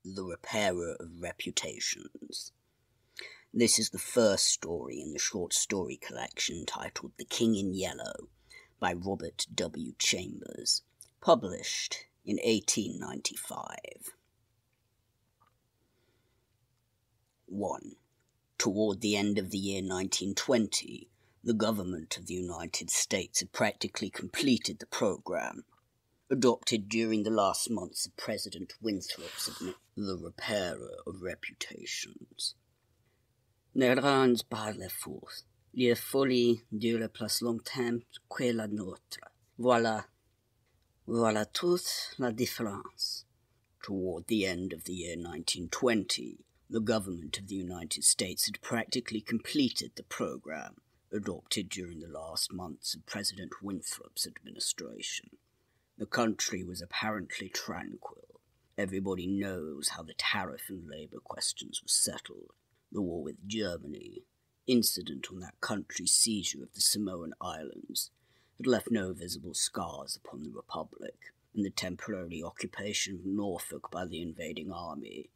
The Repairer of Reputations. This is the first story in the short story collection titled The King in Yellow by Robert W. Chambers, published in 1895. 1. Toward the end of the year 1920, the government of the United States had practically completed the program adopted during the last months of President Winthrop's The Repairer of Reputations. Ne range par la force, les folies durent plus longtemps que la nôtre. Voilà toute la différence. Toward the end of the year 1920, the government of the United States had practically completed the program adopted during the last months of President Winthrop's administration. The country was apparently tranquil. Everybody knows how the tariff and labor questions were settled. The war with Germany, incident on that country's seizure of the Samoan Islands, had left no visible scars upon the Republic, and the temporary occupation of Norfolk by the invading army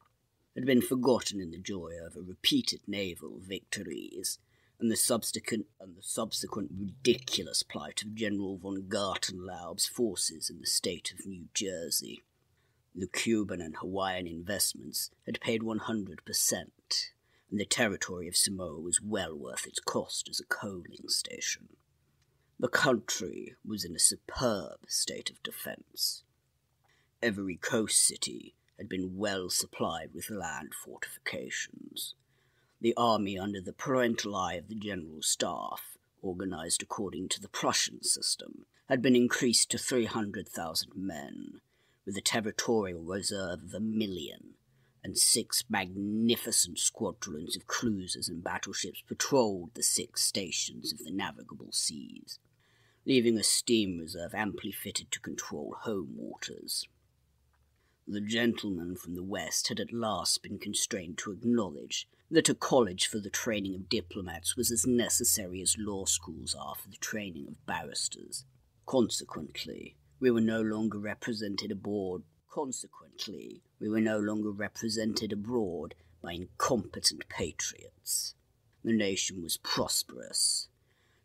had been forgotten in the joy over repeated naval victories and the subsequent ridiculous plight of General von Gartenlaub's forces in the state of New Jersey. The Cuban and Hawaiian investments had paid 100%, and the territory of Samoa was well worth its cost as a coaling station. The country was in a superb state of defense. Every coast city had been well supplied with land fortifications. The army, under the parental eye of the General Staff, organized according to the Prussian system, had been increased to 300,000 men, with a territorial reserve of 1,000,000, and 6 magnificent squadrons of cruisers and battleships patrolled the 6 stations of the navigable seas, leaving a steam reserve amply fitted to control home waters. The gentlemen from the West had at last been constrained to acknowledge that a college for the training of diplomats was as necessary as law schools are for the training of barristers. Consequently, we were no longer represented abroad by incompetent patriots. The nation was prosperous.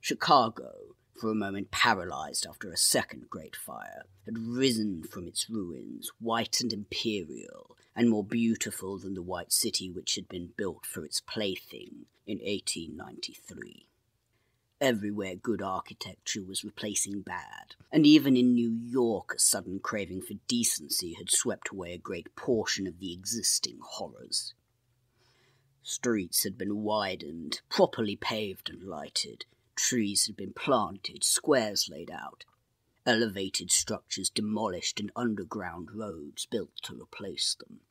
Chicago, for a moment paralyzed after a second great fire, had risen from its ruins, white and imperial, and more beautiful than the white city which had been built for its plaything in 1893. Everywhere good architecture was replacing bad, and even in New York a sudden craving for decency had swept away a great portion of the existing horrors. Streets had been widened, properly paved and lighted. Trees had been planted, squares laid out, elevated structures demolished, and underground roads built to replace them.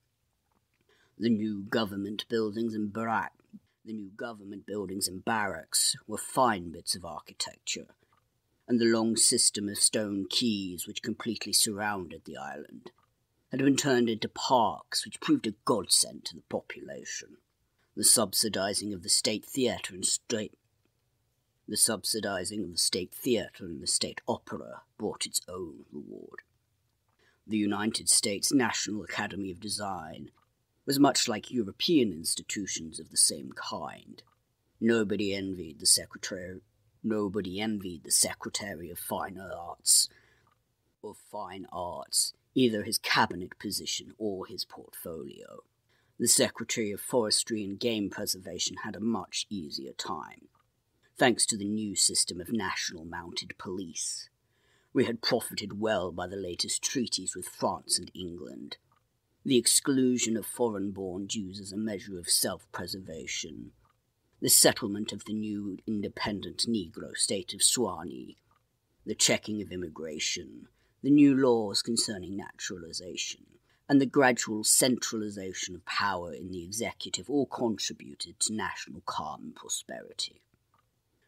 The new government buildings and barracks were fine bits of architecture, and the long system of stone quays which completely surrounded the island had been turned into parks which proved a godsend to the population. The subsidizing of the State Theatre and the State Opera brought its own reward. The United States National Academy of Design was much like European institutions of the same kind. Nobody envied the Secretary of Fine Arts, either his cabinet position or his portfolio. The Secretary of Forestry and Game Preservation had a much easier time, thanks to the new system of national mounted police. We had profited well by the latest treaties with France and England, the exclusion of foreign-born Jews as a measure of self-preservation, the settlement of the new independent Negro state of Suwannee, the checking of immigration, the new laws concerning naturalization, and the gradual centralization of power in the executive all contributed to national calm and prosperity.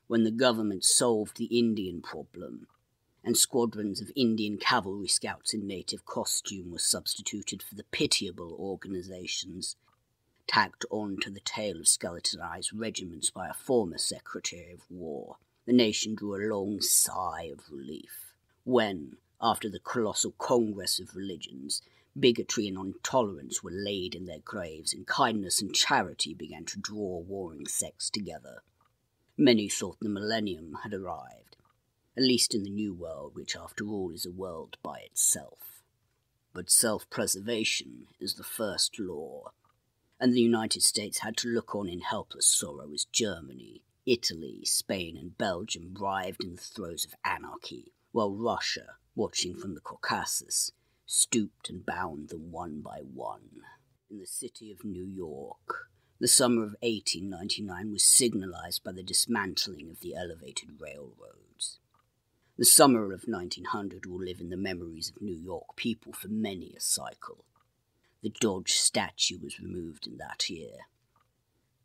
When the government solved the Indian problem, and squadrons of Indian cavalry scouts in native costume were substituted for the pitiable organizations tacked on to the tail of skeletonized regiments by a former Secretary of War, the nation drew a long sigh of relief when, after the colossal congress of religions, Bigotry and intolerance were laid in their graves, and kindness and charity began to draw warring sects together. Many thought the millennium had arrived, at least in the New World, which after all is a world by itself. But self-preservation is the first law, and the United States had to look on in helpless sorrow as Germany, Italy, Spain and Belgium writhed in the throes of anarchy, while Russia, watching from the Caucasus, stooped and bound them one by one. In the city of New York, the summer of 1899 was signalized by the dismantling of the elevated railroads. The summer of 1900 will live in the memories of New York people for many a cycle. The Dodge statue was removed in that year.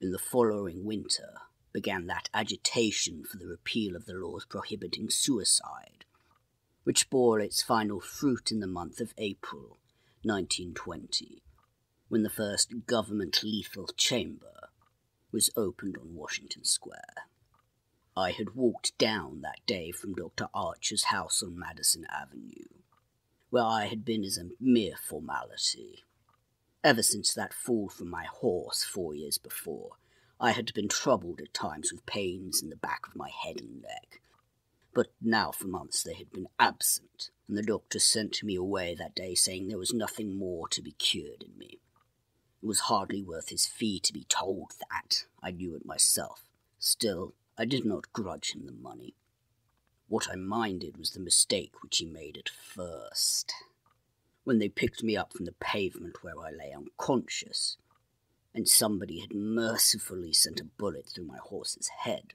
In the following winter began that agitation for the repeal of the laws prohibiting suicide, which bore its final fruit in the month of April 1920, when the first government lethal chamber was opened on Washington Square. I had walked down that day from Dr. Archer's house on Madison Avenue, where I had been as a mere formality. Ever since that fall from my horse 4 years before, I had been troubled at times with pains in the back of my head and neck, but now for months they had been absent, and the doctor sent me away that day saying there was nothing more to be cured in me. It was hardly worth his fee to be told that. I knew it myself. Still, I did not grudge him the money. What I minded was the mistake which he made at first. When they picked me up from the pavement where I lay unconscious, and somebody had mercifully sent a bullet through my horse's head,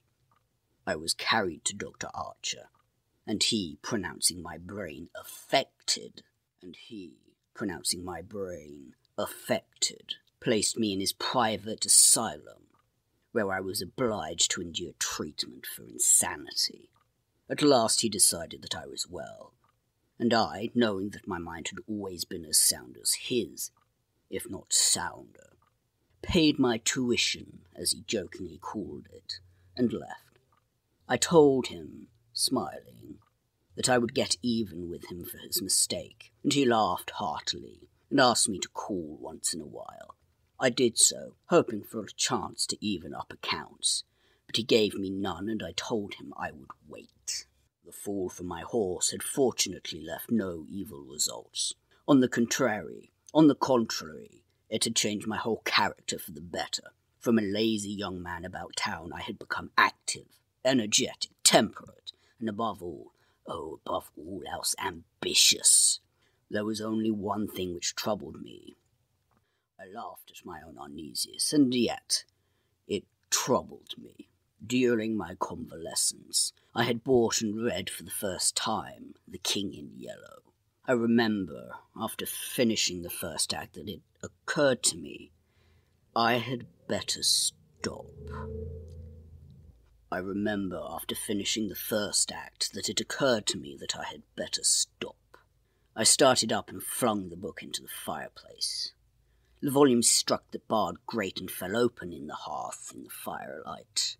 I was carried to Dr. Archer, and he, pronouncing my brain affected, placed me in his private asylum, where I was obliged to endure treatment for insanity. At last he decided that I was well, and I, knowing that my mind had always been as sound as his, if not sounder, paid my tuition, as he jokingly called it, and left. I told him, smiling, that I would get even with him for his mistake, and he laughed heartily and asked me to call once in a while. I did so, hoping for a chance to even up accounts, but he gave me none, and I told him I would wait. The fall from my horse had fortunately left no evil results. On the contrary, it had changed my whole character for the better. From a lazy young man about town, I had become active, energetic, temperate, and above all else, ambitious. There was only one thing which troubled me. I laughed at my own uneasiness, and yet it troubled me. During my convalescence, I had bought and read for the first time The King in Yellow. I remember, after finishing the first act, that it occurred to me I had better stop. I started up and flung the book into the fireplace. The volume struck the barred grate and fell open in the hearth in the firelight.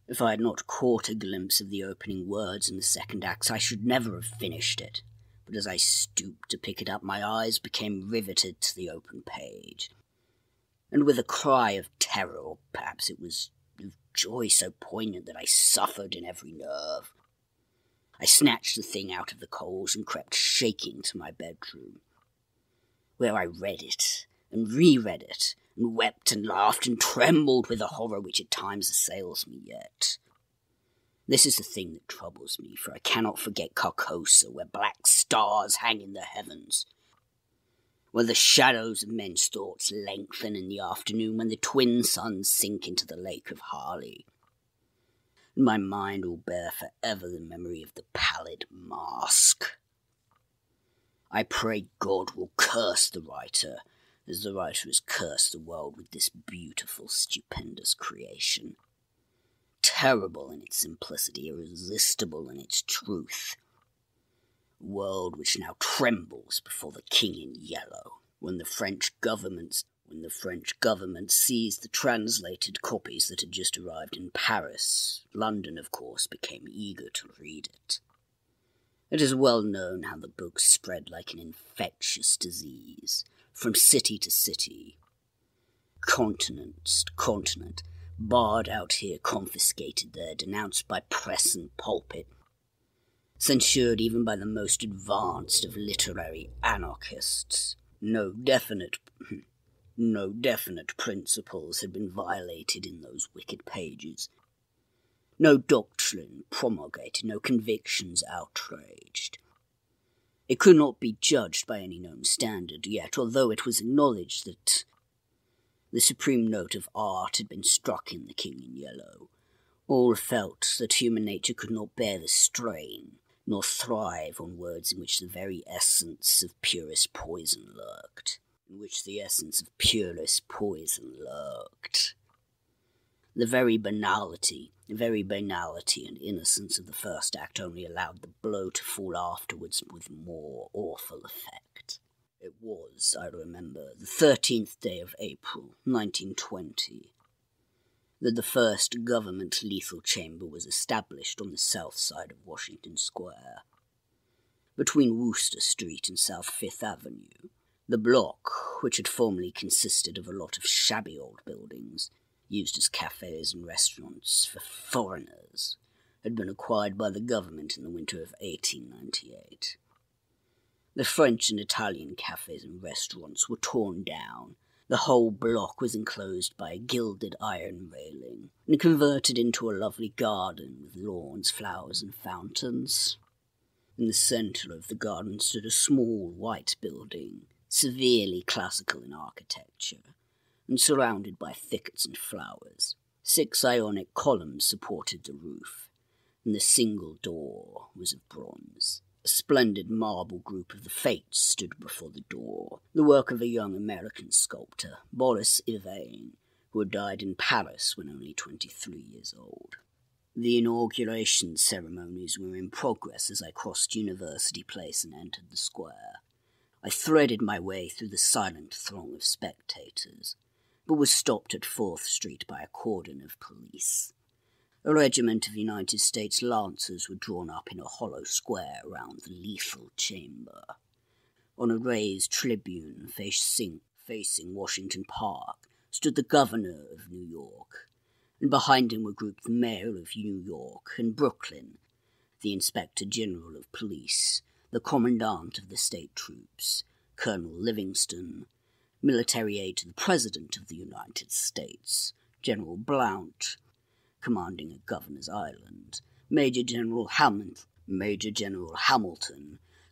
If I had not caught a glimpse of the opening words in the second act, I should never have finished it. But as I stooped to pick it up, my eyes became riveted to the open page. And with a cry of terror, or perhaps it was of joy so poignant that I suffered in every nerve, I snatched the thing out of the coals and crept shaking to my bedroom, where I read it and reread it, and wept and laughed and trembled with the horror which at times assails me yet. This is the thing that troubles me, for I cannot forget Carcosa, where black stars hang in the heavens, where the shadows of men's thoughts lengthen in the afternoon, when the twin suns sink into the lake of Harley. And my mind will bear forever the memory of the pallid mask. I pray God will curse the writer, as the writer has cursed the world with this beautiful, stupendous creation. Terrible in its simplicity, irresistible in its truth. A world which now trembles before the King in Yellow. When the French government seized the translated copies that had just arrived in Paris, London, of course, became eager to read it. It is well known how the book spread like an infectious disease, from city to city, continent to continent, barred out here, confiscated there, denounced by press and pulpit, censured even by the most advanced of literary anarchists. No definite principles had been violated in those wicked pages. No doctrine promulgated, no convictions outraged. It could not be judged by any known standard, yet, although it was acknowledged that the supreme note of art had been struck in The King in Yellow, all felt that human nature could not bear the strain, nor thrive on words in which the very essence of purest poison lurked. The very banality and innocence of the first act only allowed the blow to fall afterwards with more awful effect. It was, I remember, the 13th day of April, 1920, that the first government lethal chamber was established on the south side of Washington Square, between Wooster Street and South Fifth Avenue. The block, which had formerly consisted of a lot of shabby old buildings, used as cafes and restaurants for foreigners, had been acquired by the government in the winter of 1898. The French and Italian cafes and restaurants were torn down. The whole block was enclosed by a gilded iron railing and converted into a lovely garden with lawns, flowers, and fountains. In the centre of the garden stood a small white building, severely classical in architecture, and surrounded by thickets and flowers. 6 Ionic columns supported the roof, and the single door was of bronze. A splendid marble group of the Fates stood before the door, the work of a young American sculptor, Boris Yvain, who had died in Paris when only 23 years old. The inauguration ceremonies were in progress as I crossed University Place and entered the square. I threaded my way through the silent throng of spectators, but was stopped at 4th Street by a cordon of police. A regiment of United States Lancers were drawn up in a hollow square around the lethal chamber. On a raised tribune facing Washington Park stood the governor of New York, and behind him were grouped the mayor of New York and Brooklyn, the inspector general of police, the commandant of the state troops, Colonel Livingston, military aide to the President of the United States, General Blount, commanding at Governor's Island, Major General Hamilton,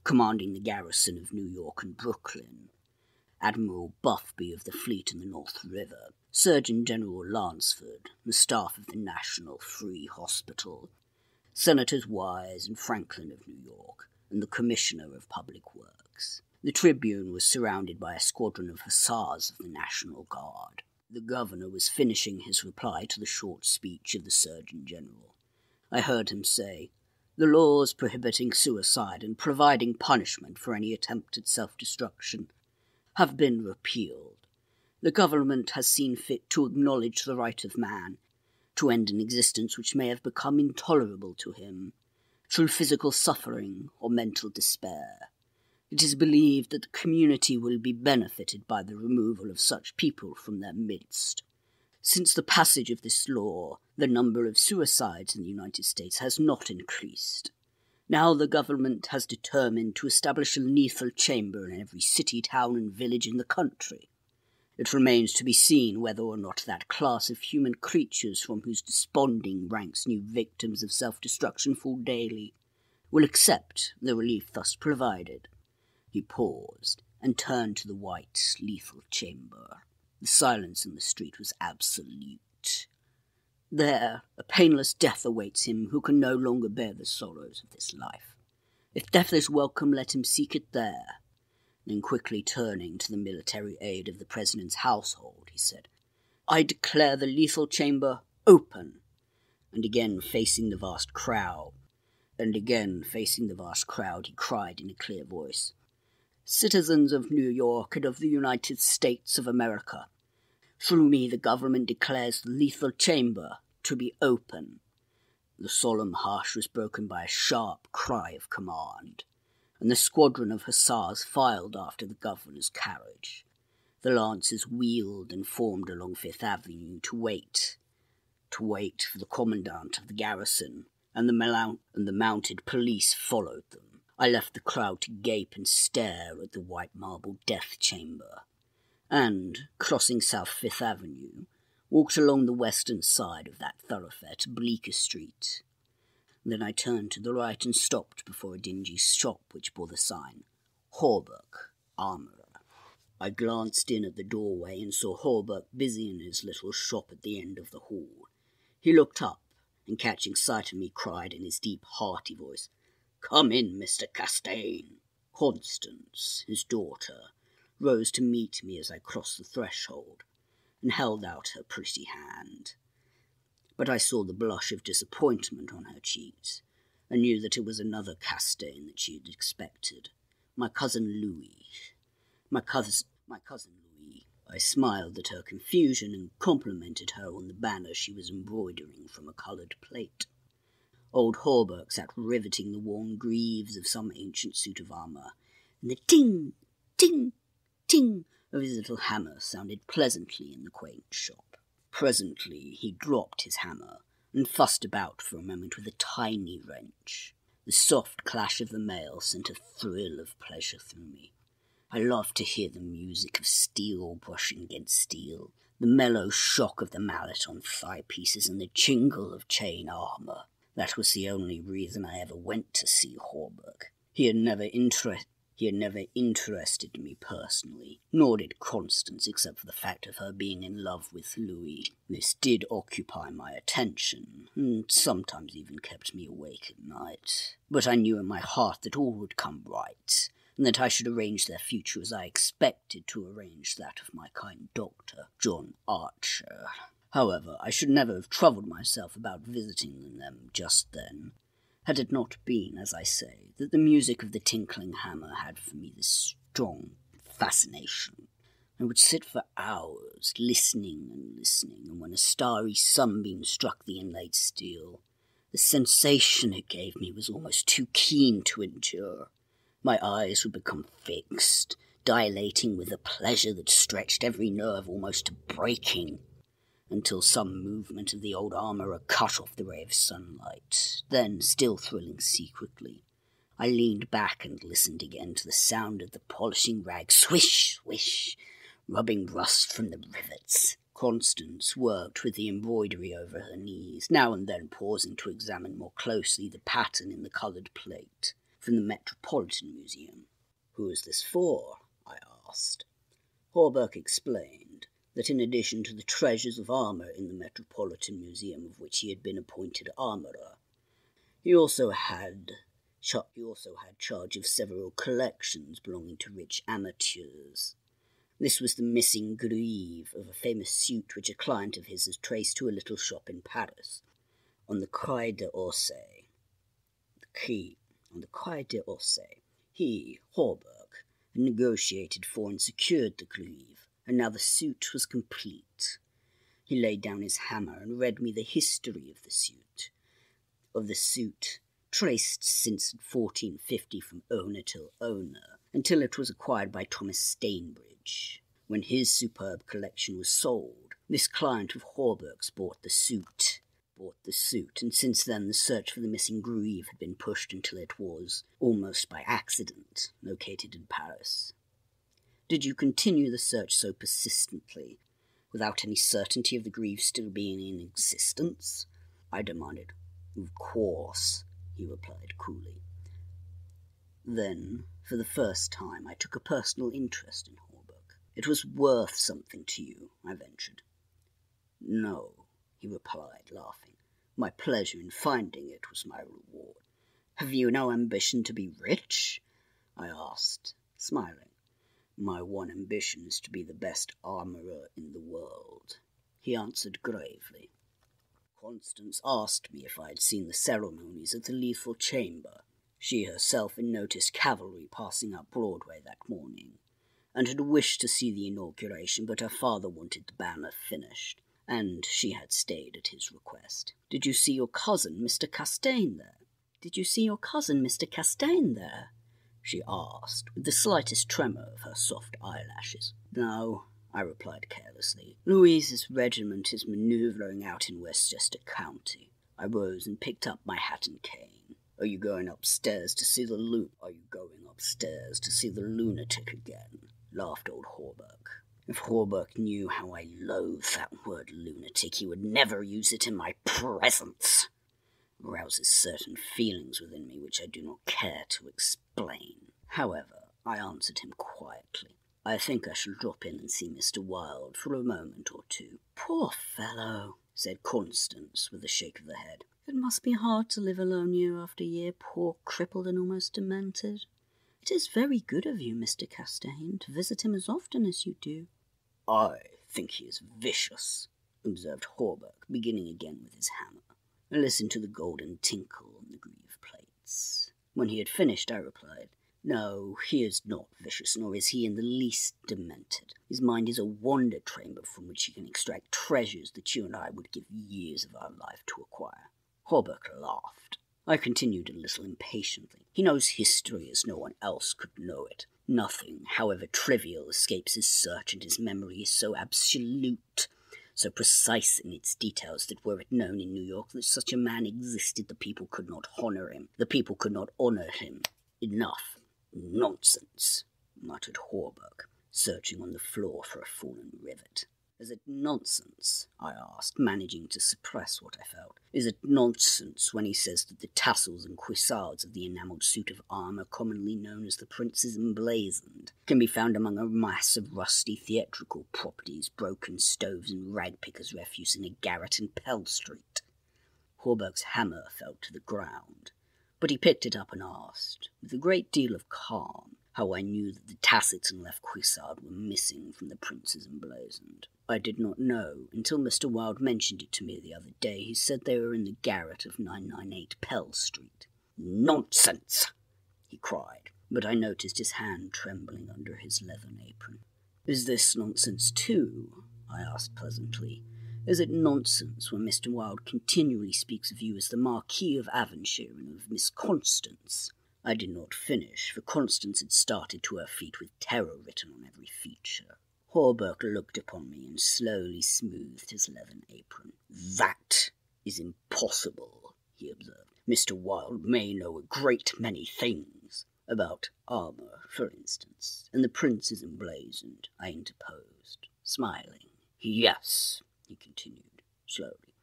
commanding the garrison of New York and Brooklyn, Admiral Buffby of the fleet in the North River, Surgeon General Lansford, the staff of the National Free Hospital, Senators Wise and Franklin of New York, and the Commissioner of Public Works. The tribune was surrounded by a squadron of hussars of the National Guard. The governor was finishing his reply to the short speech of the Surgeon General. I heard him say, "The laws prohibiting suicide and providing punishment for any attempt at self-destruction have been repealed. The government has seen fit to acknowledge the right of man to end an existence which may have become intolerable to him through physical suffering or mental despair. It is believed that the community will be benefited by the removal of such people from their midst. Since the passage of this law, the number of suicides in the United States has not increased. Now the government has determined to establish a lethal chamber in every city, town, and village in the country. It remains to be seen whether or not that class of human creatures from whose desponding ranks new victims of self-destruction fall daily will accept the relief thus provided." He paused and turned to the white, lethal chamber. The silence in the street was absolute. There, a painless death awaits him who can no longer bear the sorrows of this life. If death is welcome, let him seek it there. Then quickly turning to the military aide of the President's household, he said, "I declare the lethal chamber open." And again facing the vast crowd, he cried in a clear voice, "Citizens of New York and of the United States of America, through me the government declares the lethal chamber to be open." The solemn hush was broken by a sharp cry of command, and the squadron of hussars filed after the governor's carriage. The lancers wheeled and formed along Fifth Avenue to wait for the commandant of the garrison, and the mounted police followed them. I left the crowd to gape and stare at the white marble death chamber, and, crossing South Fifth Avenue, walked along the western side of that thoroughfare to Bleecker Street. Then I turned to the right and stopped before a dingy shop which bore the sign, Hawberk, Armourer. I glanced in at the doorway and saw Hawberk busy in his little shop at the end of the hall. He looked up, and catching sight of me, cried in his deep, hearty voice, "Come in, Mr. Castaigne." Constance, his daughter, rose to meet me as I crossed the threshold, and held out her pretty hand. But I saw the blush of disappointment on her cheeks, and knew that it was another Castaigne that she had expected, my cousin Louis. My cousin Louis. I smiled at her confusion and complimented her on the banner she was embroidering from a coloured plate. Old Hawberk sat riveting the worn greaves of some ancient suit of armour, and the ting, ting, ting of his little hammer sounded pleasantly in the quaint shop. Presently he dropped his hammer and fussed about for a moment with a tiny wrench. The soft clash of the mail sent a thrill of pleasure through me. I loved to hear the music of steel brushing against steel, the mellow shock of the mallet on thigh pieces, and the jingle of chain armour. That was the only reason I ever went to see Hawberk. He had never interested me personally, nor did Constance, except for the fact of her being in love with Louis. This did occupy my attention, and sometimes even kept me awake at night. But I knew in my heart that all would come right, and that I should arrange their future as I expected to arrange that of my kind doctor, John Archer. However, I should never have troubled myself about visiting them just then, had it not been, as I say, that the music of the tinkling hammer had for me this strong fascination. I would sit for hours, listening, and when a starry sunbeam struck the inlaid steel, the sensation it gave me was almost too keen to endure. My eyes would become fixed, dilating with a pleasure that stretched every nerve almost to breaking, until some movement of the old armourer cut off the ray of sunlight. Then, still thrilling secretly, I leaned back and listened again to the sound of the polishing rag swish, swish, rubbing rust from the rivets. Constance worked with the embroidery over her knees, now and then pausing to examine more closely the pattern in the coloured plate from the Metropolitan Museum. "Who is this for?" I asked. Hawberk explained that in addition to the treasures of armour in the Metropolitan Museum, of which he had been appointed armourer, he also had charge of several collections belonging to rich amateurs. This was the missing greave of a famous suit which a client of his has traced to a little shop in Paris, on the Quai d'Orsay. On the Quai d'Orsay. He, Hawberk, had negotiated for and secured the greave, and now the suit was complete. He laid down his hammer and read me the history of the suit, traced since 1450 from owner till owner, until it was acquired by Thomas Stainbridge. When his superb collection was sold, this client of Hawberk's bought the suit, and since then the search for the missing greave had been pushed until it was, almost by accident, located in Paris. "Did you continue the search so persistently, without any certainty of the greave still being in existence?" I demanded. "Of course," he replied coolly. Then, for the first time, I took a personal interest in Hawberk. "It was worth something to you," I ventured. "No," he replied, laughing. "My pleasure in finding it was my reward." "Have you no ambition to be rich?" I asked, smiling. "My one ambition is to be the best armourer in the world," he answered gravely. Constance asked me if I had seen the ceremonies at the Lethal Chamber. She herself had noticed cavalry passing up Broadway that morning, and had wished to see the inauguration, but her father wanted the banner finished, and she had stayed at his request. "Did you see your cousin, Mr. Castaigne, there? Did you see your cousin, Mr. Castaigne, there?" she asked, with the slightest tremor of her soft eyelashes. "No," I replied carelessly. "Louise's regiment is manoeuvring out in Westchester County." I rose and picked up my hat and cane. Are you going upstairs to see the lunatic again?" laughed old Hawberk. If Hawberk knew how I loathe that word lunatic, he would never use it in my presence. It rouses certain feelings within me which I do not care to explain. However, I answered him quietly. "I think I shall drop in and see Mr. Wilde for a moment or two." "Poor fellow," said Constance with a shake of the head. "It must be hard to live alone year after year, poor crippled and almost demented. It is very good of you, Mr. Castaigne, to visit him as often as you do." "I think he is vicious," observed Hawberk, beginning again with his hammer. I listened to the golden tinkle on the greave plates. When he had finished, I replied, "No, he is not vicious, nor is he in the least demented. His mind is a wonder chamber from which he can extract treasures that you and I would give years of our life to acquire." Hawberk laughed. I continued a little impatiently. "He knows history as no one else could know it. Nothing, however trivial, escapes his search, and his memory is so absolute, so precise in its details, that were it known in New York that such a man existed, the people could not honor him. The people could not honor him. Enough." "Nonsense," muttered Hawberk, searching on the floor for a fallen rivet. "Is it nonsense?" I asked, managing to suppress what I felt. "Is it nonsense when he says that the tassels and cuissards of the enamelled suit of armour, commonly known as the Prince's Emblazoned, can be found among a mass of rusty theatrical properties, broken stoves and rag-pickers' refuse in a garret in Pell Street?" Hawberk's hammer fell to the ground, but he picked it up and asked, with a great deal of calm, how I knew that the tassets and left cuissard were missing from the Prince's Emblazoned. I did not know until Mr. Wilde mentioned it to me the other day. He said they were in the garret of 998 Pell Street. "Nonsense!" he cried, but I noticed his hand trembling under his leathern apron. "Is this nonsense too?" I asked pleasantly. "Is it nonsense when Mr. Wilde continually speaks of you as the Marquis of Avonshire and of Miss Constance?" I did not finish, for Constance had started to her feet with terror written on every feature. Hawberk looked upon me and slowly smoothed his leathern apron. "That is impossible," he observed. "Mr. Wilde may know a great many things. About armour, for instance, and the Prince's Emblazoned," I interposed, smiling. "Yes," he continued slowly.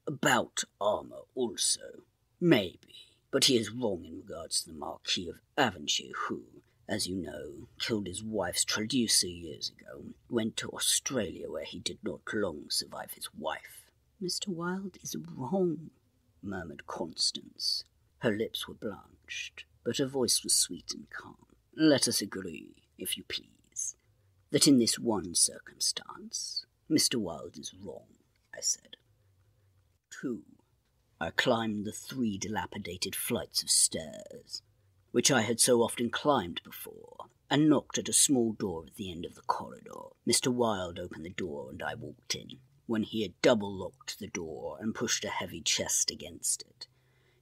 "About armour also, maybe. But he is wrong in regards to the Marquis of Avonshire, who, as you know, killed his wife's traducer years ago, and went to Australia, where he did not long survive his wife." "Mr. Wilde is wrong," murmured Constance. Her lips were blanched, but her voice was sweet and calm. "Let us agree, if you please, that in this one circumstance, Mr. Wilde is wrong," I said. 2. I climbed the 3 dilapidated flights of stairs, which I had so often climbed before, and knocked at a small door at the end of the corridor. Mr. Wilde opened the door, and I walked in. When he had double-locked the door and pushed a heavy chest against it,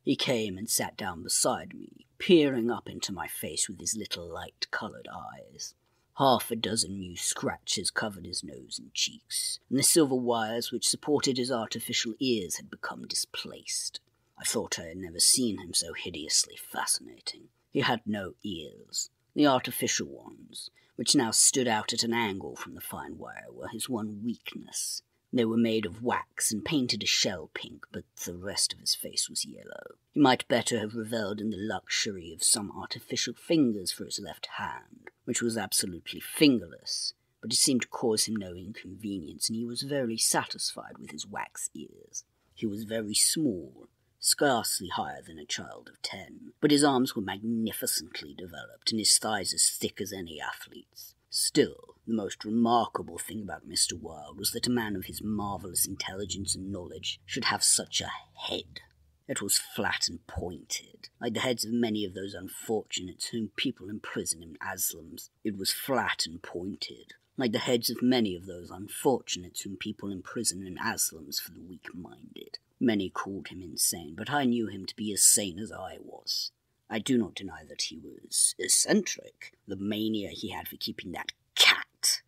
he came and sat down beside me, peering up into my face with his little light-coloured eyes. 6 new scratches covered his nose and cheeks, and the silver wires which supported his artificial ears had become displaced. I thought I had never seen him so hideously fascinating. He had no ears. The artificial ones, which now stood out at an angle from the fine wire, were his one weakness. They were made of wax and painted a shell pink, but the rest of his face was yellow. He might better have revelled in the luxury of some artificial fingers for his left hand, which was absolutely fingerless, but it seemed to cause him no inconvenience, and he was very satisfied with his wax ears. He was very small, scarcely higher than a child of 10, but his arms were magnificently developed, and his thighs as thick as any athlete's. Still, the most remarkable thing about Mr. Wilde was that a man of his marvellous intelligence and knowledge should have such a head. It was flat and pointed, like the heads of many of those unfortunates whom people imprison in asylums. It was flat and pointed, like the heads of many of those unfortunates whom people imprison in asylums for the weak-minded. Many called him insane, but I knew him to be as sane as I was. I do not deny that he was eccentric. The mania he had for keeping that cat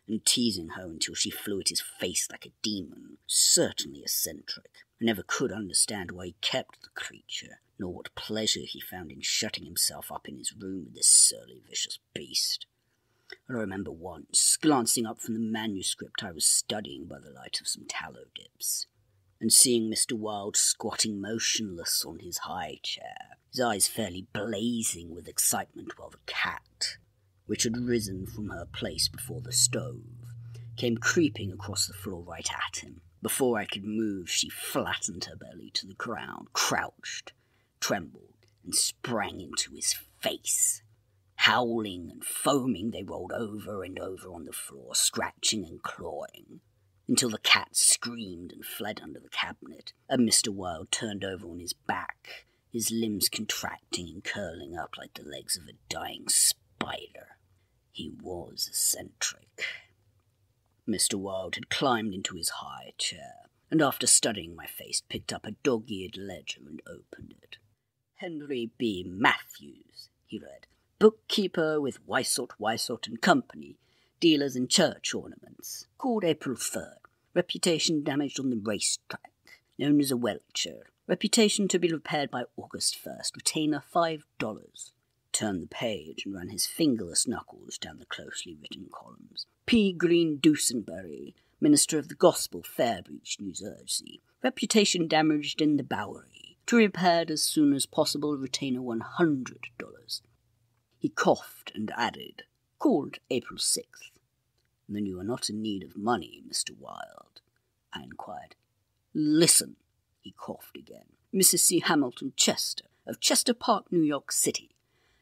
and teasing her until she flew at his face like a demon, certainly eccentric. I never could understand why he kept the creature, nor what pleasure he found in shutting himself up in his room with this surly, vicious beast. I remember once glancing up from the manuscript I was studying by the light of some tallow dips, and seeing Mr. Wilde squatting motionless on his high chair, his eyes fairly blazing with excitement, while the cat, which had risen from her place before the stove, came creeping across the floor right at him. Before I could move, she flattened her belly to the ground, crouched, trembled, and sprang into his face. Howling and foaming, they rolled over and over on the floor, scratching and clawing, until the cat screamed and fled under the cabinet, and Mr. Wilde turned over on his back, his limbs contracting and curling up like the legs of a dying spider. He was eccentric. Mr. Wilde had climbed into his high chair, and after studying my face, picked up a dog-eared ledger and opened it. Henry B. Matthews, he read, bookkeeper with Weissort and Company, dealers in church ornaments, called April 3rd, reputation damaged on the racetrack, known as a welcher, reputation to be repaired by August 1st, retainer $5. Turned the page and ran his fingerless knuckles down the closely written columns. P. Green Dusenberry, minister of the gospel, Fairbreach, New Jersey, reputation damaged in the Bowery, to be repaired as soon as possible, retainer $100. He coughed and added, called April 6th. Then you are not in need of money, Mr. Wilde, I inquired. Listen, he coughed again. Mrs. C. Hamilton Chester, of Chester Park, New York City,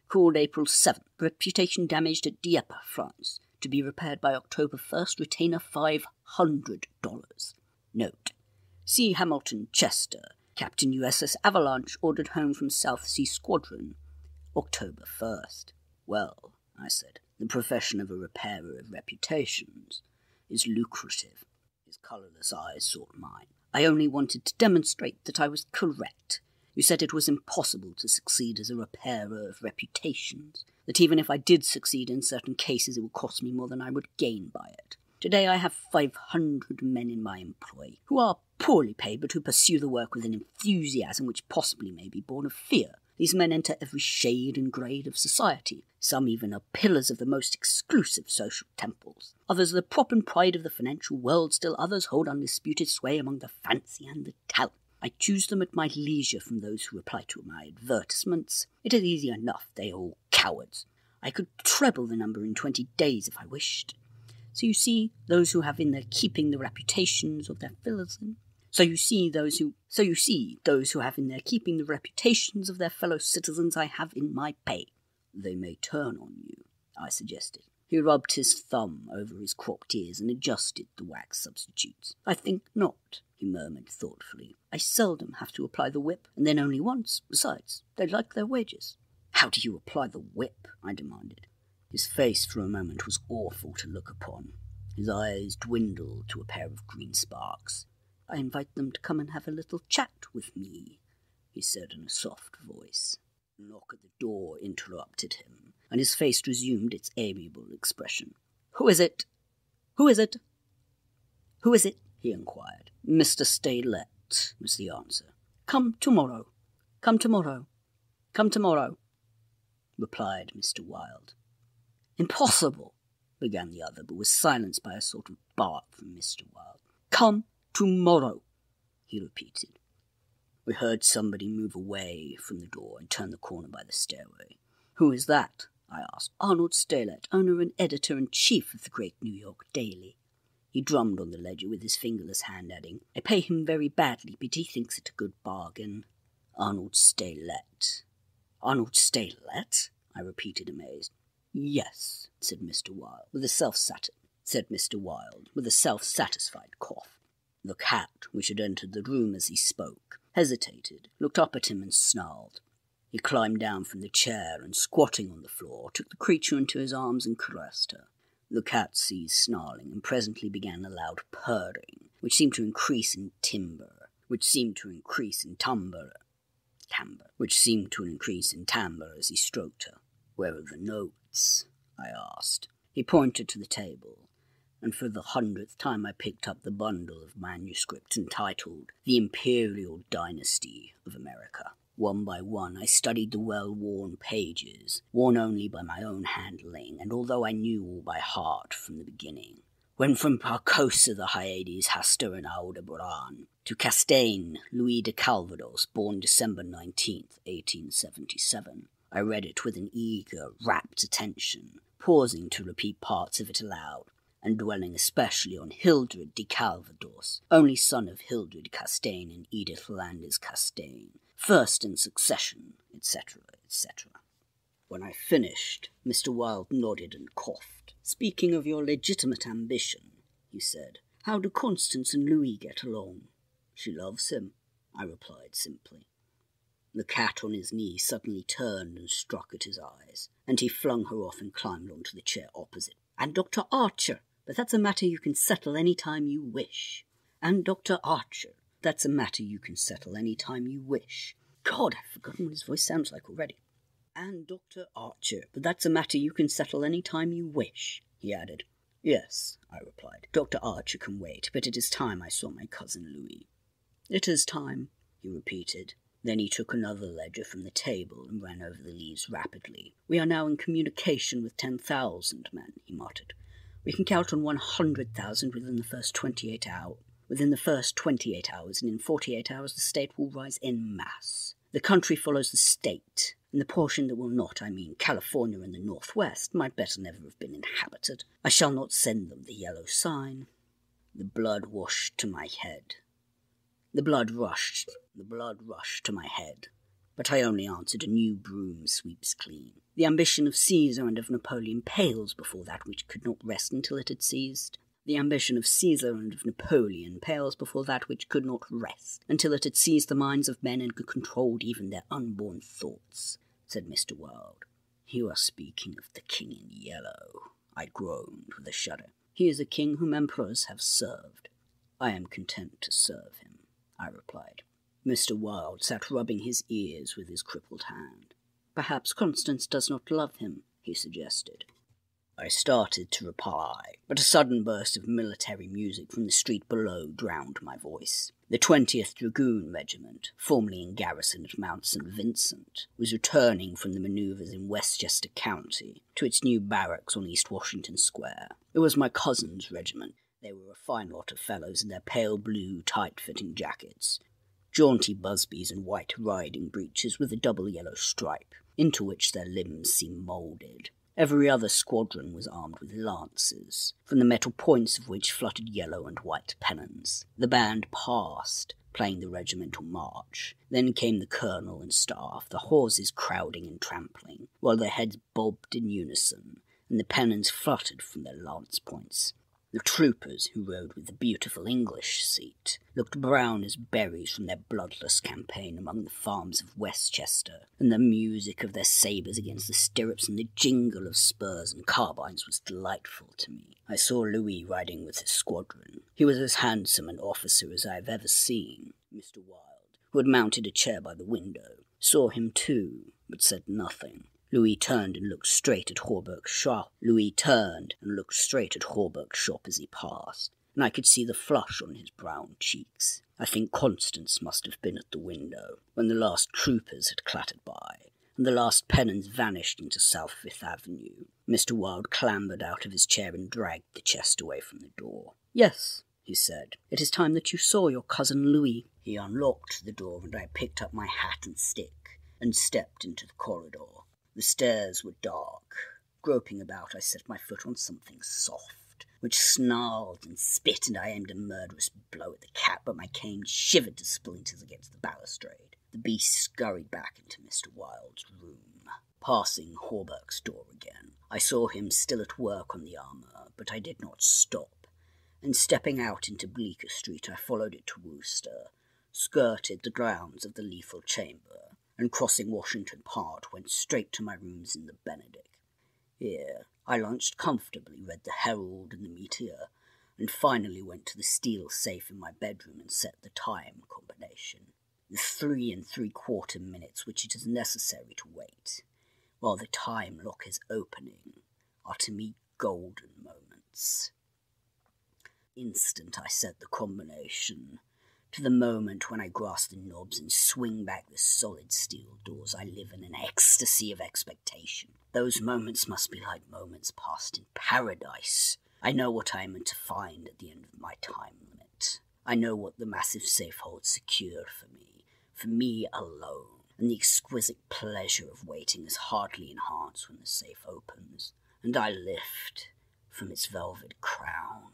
called April 7th, reputation damaged at Dieppe, France, to be repaired by October 1st, retainer $500. Note, C. Hamilton Chester, Captain USS Avalanche, ordered home from South Sea Squadron, October 1st. Well, I said, the profession of a repairer of reputations is lucrative. His colourless eyes sought mine. I only wanted to demonstrate that I was correct. You said it was impossible to succeed as a repairer of reputations, that even if I did succeed in certain cases it would cost me more than I would gain by it. Today I have 500 men in my employ, who are poorly paid but who pursue the work with an enthusiasm which possibly may be born of fear. These men enter every shade and grade of society. Some even are pillars of the most exclusive social temples. Others are the prop and pride of the financial world. Still others hold undisputed sway among the fancy and the talent. I choose them at my leisure from those who reply to my advertisements. It is easy enough, they are all cowards. I could treble the number in 20 days if I wished. So you see those who have in their keeping the reputations of their fellows. So you see those who have in their keeping the reputations of their fellow citizens I have in my pay. They may turn on you, I suggested. He rubbed his thumb over his cropped ears and adjusted the wax substitutes. I think not, he murmured thoughtfully. I seldom have to apply the whip, and then only once. Besides, they like their wages. How do you apply the whip? I demanded. His face for a moment was awful to look upon. His eyes dwindled to a pair of green sparks. I invite them to come and have a little chat with me, he said in a soft voice. A knock at the door interrupted him, and his face resumed its amiable expression. Who is it? Who is it? Who is it? He inquired. Mr. Staylett, was the answer. Come tomorrow. Come tomorrow. Come tomorrow, replied Mr. Wilde. Impossible, began the other, but was silenced by a sort of bark from Mr. Wilde. Come tomorrow, he repeated. We heard somebody move away from the door and turn the corner by the stairway. Who is that? I asked. Arnold Staylett, owner and editor-in-chief of the great New York Daily. He drummed on the ledger with his fingerless hand, adding, I pay him very badly, but he thinks it a good bargain. Arnold Staylett. Arnold Staylett? I repeated, amazed. Yes, said Mr. Wilde, with a self-satisfied cough. The cat, which had entered the room as he spoke, hesitated, looked up at him and snarled. He climbed down from the chair and, squatting on the floor, took the creature into his arms and caressed her. The cat ceased snarling and presently began a loud purring, which seemed to increase in timbre as he stroked her. "Where are the notes?" I asked. He pointed to the table, and for the 100th time I picked up the bundle of manuscripts entitled The Imperial Dynasty of America. One by one I studied the well-worn pages, worn only by my own handling, and although I knew all by heart from the beginning. When from Parcosa the Hyades, Hastur and Aldebaran, to Castaigne, Louis de Calvados, born December 19th, 1877, I read it with an eager, rapt attention, pausing to repeat parts of it aloud, and dwelling especially on Hildred de Calvados, only son of Hildred Castaigne and Edith Landers Castaigne, first in succession, etc., etc. When I finished, Mr. Wilde nodded and coughed. "Speaking of your legitimate ambition," he said, "how do Constance and Louis get along?" "She loves him," I replied simply. The cat on his knee suddenly turned and struck at his eyes, and he flung her off and climbed onto the chair opposite. "And Dr. Archer, but that's a matter you can settle any time you wish. And Dr. Archer, that's a matter you can settle any time you wish." God, I've forgotten what his voice sounds like already. "And Dr. Archer, but that's a matter you can settle any time you wish," he added. "Yes," I replied. "Dr. Archer can wait, but it is time I saw my cousin Louis." "It is time," he repeated. Then he took another ledger from the table and ran over the leaves rapidly. "We are now in communication with 10,000 men," he muttered. "We can count on 100,000 within the first 28 hours. Within the first 28 hours, and in 48 hours the state will rise en masse. The country follows the state, and the portion that will not, I mean California and the Northwest, might better never have been inhabited. I shall not send them the yellow sign." The blood rushed to my head, but I only answered, "A new broom sweeps clean." The ambition of Caesar and of Napoleon pales before that which could not rest until it had ceased. The ambition of Caesar and of Napoleon pales before that which could not rest until it had seized the minds of men and had controlled even their unborn thoughts, said Mr. Wilde. "You are speaking of the king in yellow," I groaned with a shudder. "He is a king whom emperors have served." "I am content to serve him," I replied. Mr. Wilde sat rubbing his ears with his crippled hand. "Perhaps Constance does not love him," he suggested. I started to reply, but a sudden burst of military music from the street below drowned my voice. The 20th Dragoon Regiment, formerly in garrison at Mount St. Vincent, was returning from the manoeuvres in Westchester County to its new barracks on East Washington Square. It was my cousin's regiment. They were a fine lot of fellows in their pale blue, tight-fitting jackets, jaunty busbies and white riding breeches with a double yellow stripe, into which their limbs seemed moulded. Every other squadron was armed with lances, from the metal points of which fluttered yellow and white pennons. The band passed, playing the regimental march. Then came the colonel and staff, the horses crowding and trampling, while their heads bobbed in unison, and the pennons fluttered from their lance points. The troopers, who rode with the beautiful English seat, looked brown as berries from their bloodless campaign among the farms of Westchester, and the music of their sabres against the stirrups and the jingle of spurs and carbines was delightful to me. I saw Louis riding with his squadron. He was as handsome an officer as I have ever seen. Mr. Wilde, who had mounted a chair by the window, saw him too, but said nothing. Louis turned and looked straight at Hawberk's shop as he passed, and I could see the flush on his brown cheeks. I think Constance must have been at the window when the last troopers had clattered by, and the last pennons vanished into South Fifth Avenue. Mr. Wilde clambered out of his chair and dragged the chest away from the door. "Yes," he said, "it is time that you saw your cousin Louis." He unlocked the door, and I picked up my hat and stick and stepped into the corridor. The stairs were dark. Groping about, I set my foot on something soft, which snarled and spit, and I aimed a murderous blow at the cat, but my cane shivered to splinters against the balustrade. The beast scurried back into Mr. Wilde's room. Passing Hawberk's door again, I saw him still at work on the armour, but I did not stop, and stepping out into Bleecker Street, I followed it to Worcester, skirted the grounds of the Lethal Chamber, and crossing Washington Park, went straight to my rooms in the Benedict. Here I lunched comfortably, read the Herald and the Meteor, and finally went to the steel safe in my bedroom and set the time combination. The 3 3/4 minutes which it is necessary to wait, while the time lock is opening, are to me golden moments. Instant I set the combination. To the moment when I grasp the knobs and swing back the solid steel doors, I live in an ecstasy of expectation. Those moments must be like moments passed in paradise. I know what I am to find at the end of my time limit. I know what the massive safe holds secured for me alone, and the exquisite pleasure of waiting is hardly enhanced when the safe opens, and I lift from its velvet crown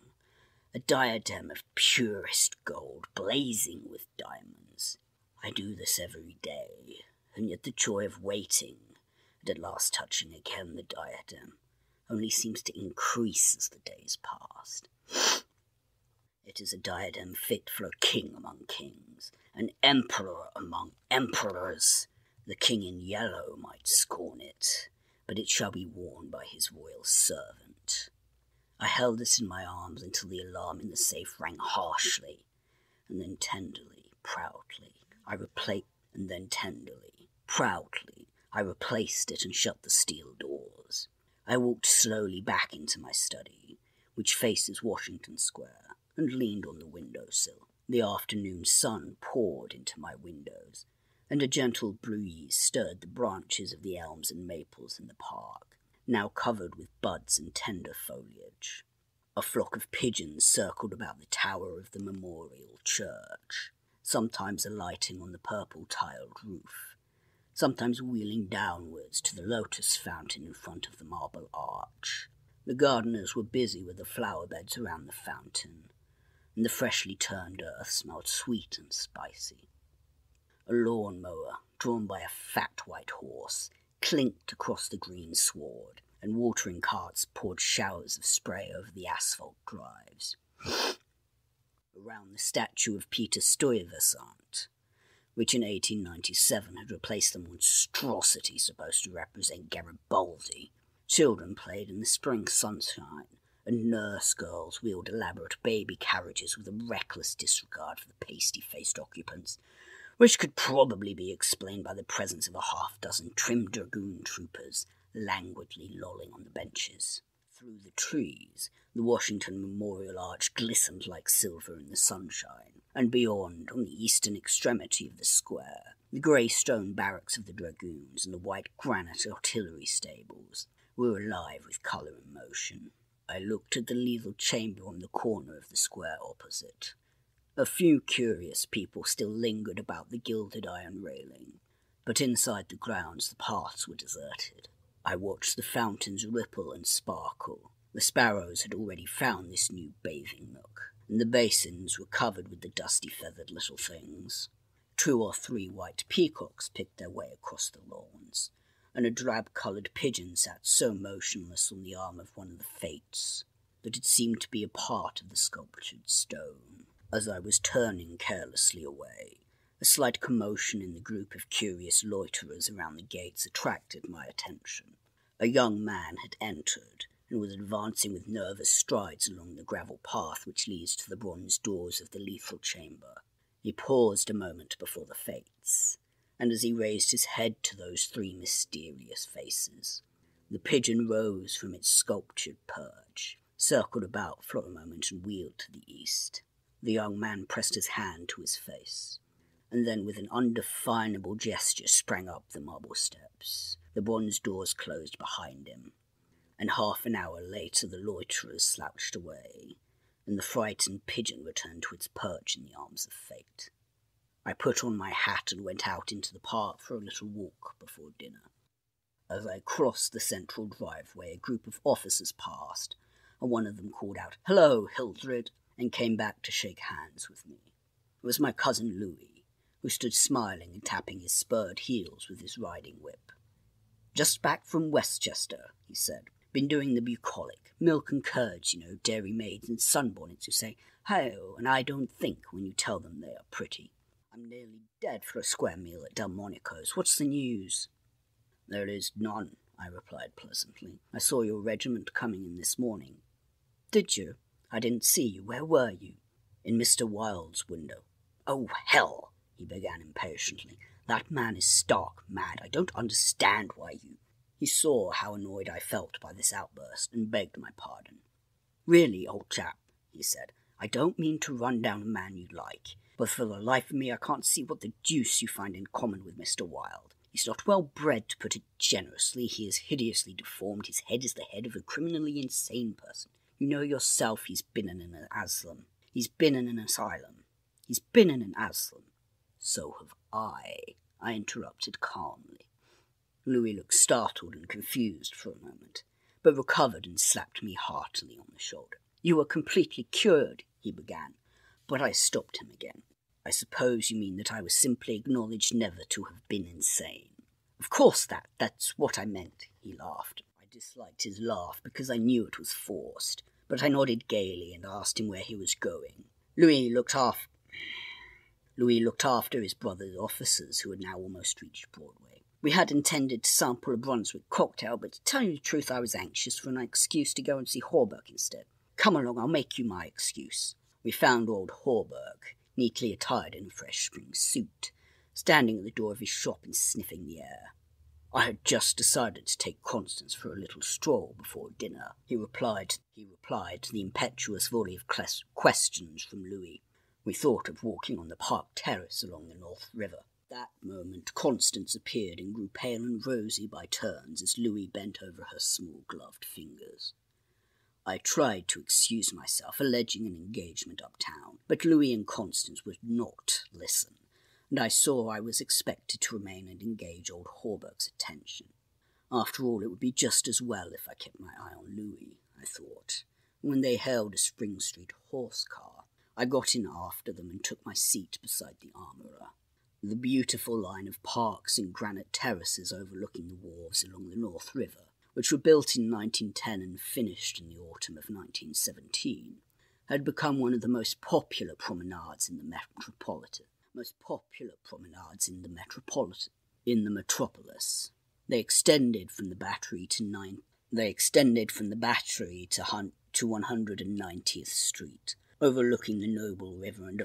a diadem of purest gold, blazing with diamonds. I do this every day, and yet the joy of waiting, and at last touching again the diadem, only seems to increase as the days passed. It is a diadem fit for a king among kings, an emperor among emperors. The king in yellow might scorn it, but it shall be worn by his royal servant. I held it in my arms until the alarm in the safe rang harshly, and then tenderly, proudly, I replaced it and shut the steel doors. I walked slowly back into my study, which faces Washington Square, and leaned on the windowsill. The afternoon sun poured into my windows, and a gentle breeze stirred the branches of the elms and maples in the park, now covered with buds and tender foliage. A flock of pigeons circled about the tower of the memorial church, sometimes alighting on the purple-tiled roof, sometimes wheeling downwards to the lotus fountain in front of the marble arch. The gardeners were busy with the flower beds around the fountain, and the freshly turned earth smelled sweet and spicy. A lawn-mower, drawn by a fat white horse, clinked across the green sward, and watering carts poured showers of spray over the asphalt drives. Around the statue of Peter Stuyvesant, which in 1897 had replaced the monstrosity supposed to represent Garibaldi, children played in the spring sunshine, and nurse girls wheeled elaborate baby carriages with a reckless disregard for the pasty-faced occupants, which could probably be explained by the presence of a half-dozen trim dragoon troopers languidly lolling on the benches. Through the trees, the Washington Memorial Arch glistened like silver in the sunshine, and beyond, on the eastern extremity of the square, the grey stone barracks of the dragoons and the white granite artillery stables were alive with colour and motion. I looked at the lethal chamber on the corner of the square opposite. A few curious people still lingered about the gilded iron railing, but inside the grounds the paths were deserted. I watched the fountains ripple and sparkle. The sparrows had already found this new bathing nook, and the basins were covered with the dusty feathered little things. 2 or 3 white peacocks picked their way across the lawns, and a drab-coloured pigeon sat so motionless on the arm of one of the fates that it seemed to be a part of the sculptured stone. As I was turning carelessly away, a slight commotion in the group of curious loiterers around the gates attracted my attention. A young man had entered, and was advancing with nervous strides along the gravel path which leads to the bronze doors of the lethal chamber. He paused a moment before the fates, and as he raised his head to those 3 mysterious faces, the pigeon rose from its sculptured perch, circled about for a moment, and wheeled to the east. The young man pressed his hand to his face, and then with an undefinable gesture sprang up the marble steps. The bronze doors closed behind him, and half an hour later the loiterers slouched away, and the frightened pigeon returned to its perch in the arms of fate. I put on my hat and went out into the park for a little walk before dinner. As I crossed the central driveway, a group of officers passed, and one of them called out, "Hello, Hildred," and came back to shake hands with me. It was my cousin Louis, who stood smiling and tapping his spurred heels with his riding whip. "Just back from Westchester," he said. "Been doing the bucolic. Milk and curds, dairy maids and sunbonnets who say, 'Hi-oh,' and I don't think when you tell them they are pretty. I'm nearly dead for a square meal at Delmonico's. What's the news?" "There is none," I replied pleasantly. I saw your regiment coming in this morning. Did you? I didn't see you. Where were you? In Mr. Wilde's window. Oh, hell, he began impatiently. That man is stark mad. I don't understand why you... He saw how annoyed I felt by this outburst and begged my pardon. Really, old chap, he said, I don't mean to run down a man you like, but for the life of me I can't see what the deuce you find in common with Mr. Wilde. He's not well bred, to put it generously. He is hideously deformed. His head is the head of a criminally insane person. You know yourself he's been in an asylum. He's been in an asylum. He's been in an asylum. So have I interrupted calmly. Louis looked startled and confused for a moment, but recovered and slapped me heartily on the shoulder. You were completely cured, he began, but I stopped him again. I suppose you mean that I was simply acknowledged never to have been insane. Of course that's what I meant, he laughed. I disliked his laugh because I knew it was forced, but I nodded gaily and asked him where he was going. Louis looked after his brother's officers, who had now almost reached Broadway. We had intended to sample a Brunswick cocktail, but to tell you the truth, I was anxious for an excuse to go and see Hawberk instead. Come along, I'll make you my excuse. We found old Hawberk, neatly attired in a fresh spring suit, standing at the door of his shop and sniffing the air. I had just decided to take Constance for a little stroll before dinner. He replied to the impetuous volley of questions from Louis. We thought of walking on the park terrace along the North River. At that moment Constance appeared and grew pale and rosy by turns as Louis bent over her small gloved fingers. I tried to excuse myself, alleging an engagement uptown, but Louis and Constance would not listen, and I saw I was expected to remain and engage old Hawberk's attention. After all, it would be just as well if I kept my eye on Louis, I thought. When they hailed a Spring Street horse car, I got in after them and took my seat beside the armourer. The beautiful line of parks and granite terraces overlooking the wharves along the North River, which were built in 1910 and finished in the autumn of 1917, had become one of the most popular promenades in the metropolis. They extended from the Battery to 190th Street, overlooking the noble river and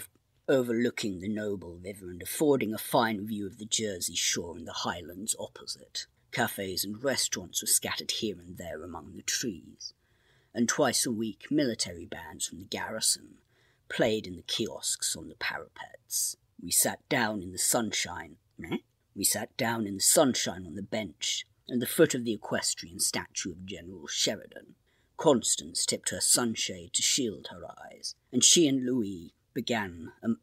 affording a fine view of the Jersey shore and the highlands opposite. Cafes and restaurants were scattered here and there among the trees, and twice a week military bands from the garrison played in the kiosks on the parapets. We sat down in the sunshine on the bench at the foot of the equestrian statue of General Sheridan. Constance tipped her sunshade to shield her eyes, and she and Louis began a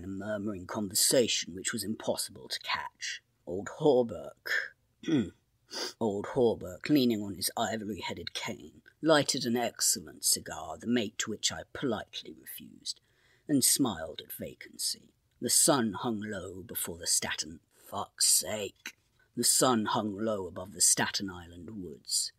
murmuring conversation which was impossible to catch. Old Hawberk, leaning on his ivory-headed cane, lighted an excellent cigar, the mate to which I politely refused, and smiled at vacancy. The sun hung low above the Staten Island woods,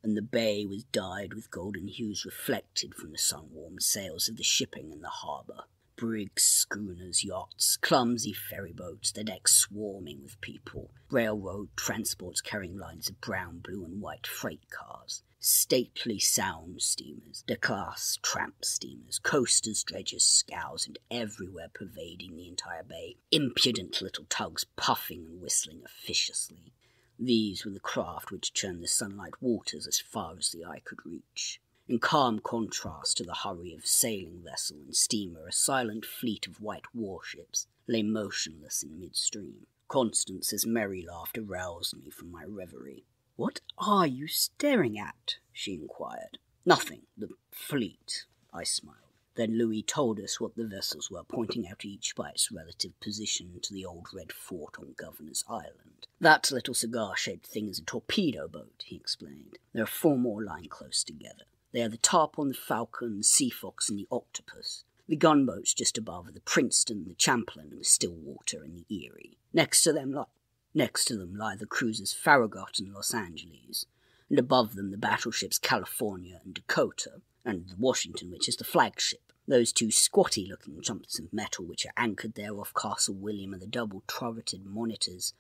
and the bay was dyed with golden hues reflected from the sun-warmed sails of the shipping in the harbour. Brigs, schooners, yachts, clumsy ferryboats, the decks swarming with people, railroad transports carrying lines of brown, blue and white freight cars, stately sound steamers, de-class tramp steamers, coasters, dredgers, scows, and everywhere pervading the entire bay, impudent little tugs puffing and whistling officiously. These were the craft which churned the sunlight waters as far as the eye could reach. In calm contrast to the hurry of sailing vessel and steamer, a silent fleet of white warships lay motionless in midstream. Constance's merry laughter roused me from my reverie. "What are you staring at?" she inquired. "Nothing. The fleet," I smiled. Then Louis told us what the vessels were, pointing out each by its relative position to the old red fort on Governor's Island. "That little cigar-shaped thing is a torpedo boat," he explained. "There are 4 more lying close together. They are the Tarpon, the Falcon, the Sea Fox, and the Octopus. The gunboats just above are the Princeton, the Champlain, and the Stillwater, and the Erie. Next to them lie the cruisers Farragut and Los Angeles, and above them the battleships California and Dakota, and the Washington, which is the flagship. Those 2 squatty-looking chunks of metal which are anchored there off Castle William are the double-turreted monitors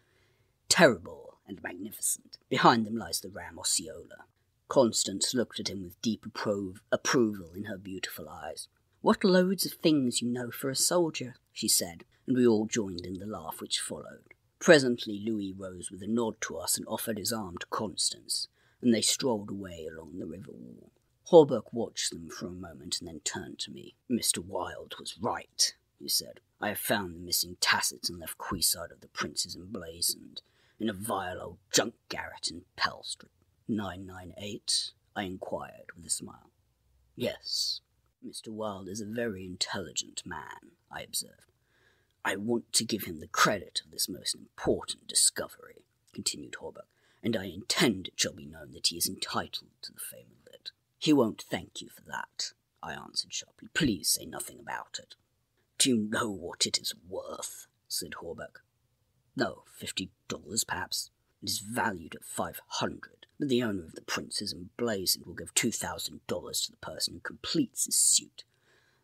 Terrible and magnificent. Behind them lies the ram Osceola. Constance looked at him with deep approval in her beautiful eyes. "What loads of things you know for a soldier," she said, and we all joined in the laugh which followed. Presently Louis rose with a nod to us and offered his arm to Constance, and they strolled away along the river wall. Hawberk watched them for a moment and then turned to me. "Mr. Wilde was right," he said. "I have found the missing tassets and left Quayside of the Princes emblazoned in a vile old junk garret in Pell Street." 998? I inquired with a smile. "Yes, Mr. Wilde is a very intelligent man," I observed. "I want to give him the credit of this most important discovery," continued Hawberk, "and I intend it shall be known that he is entitled to the fame of it." "He won't thank you for that," I answered sharply. "Please say nothing about it." "Do you know what it is worth?" said Hawberk. "No, $50, perhaps. It is valued at $500, but the owner of the Princes emblazoned will give $2,000 to the person who completes his suit.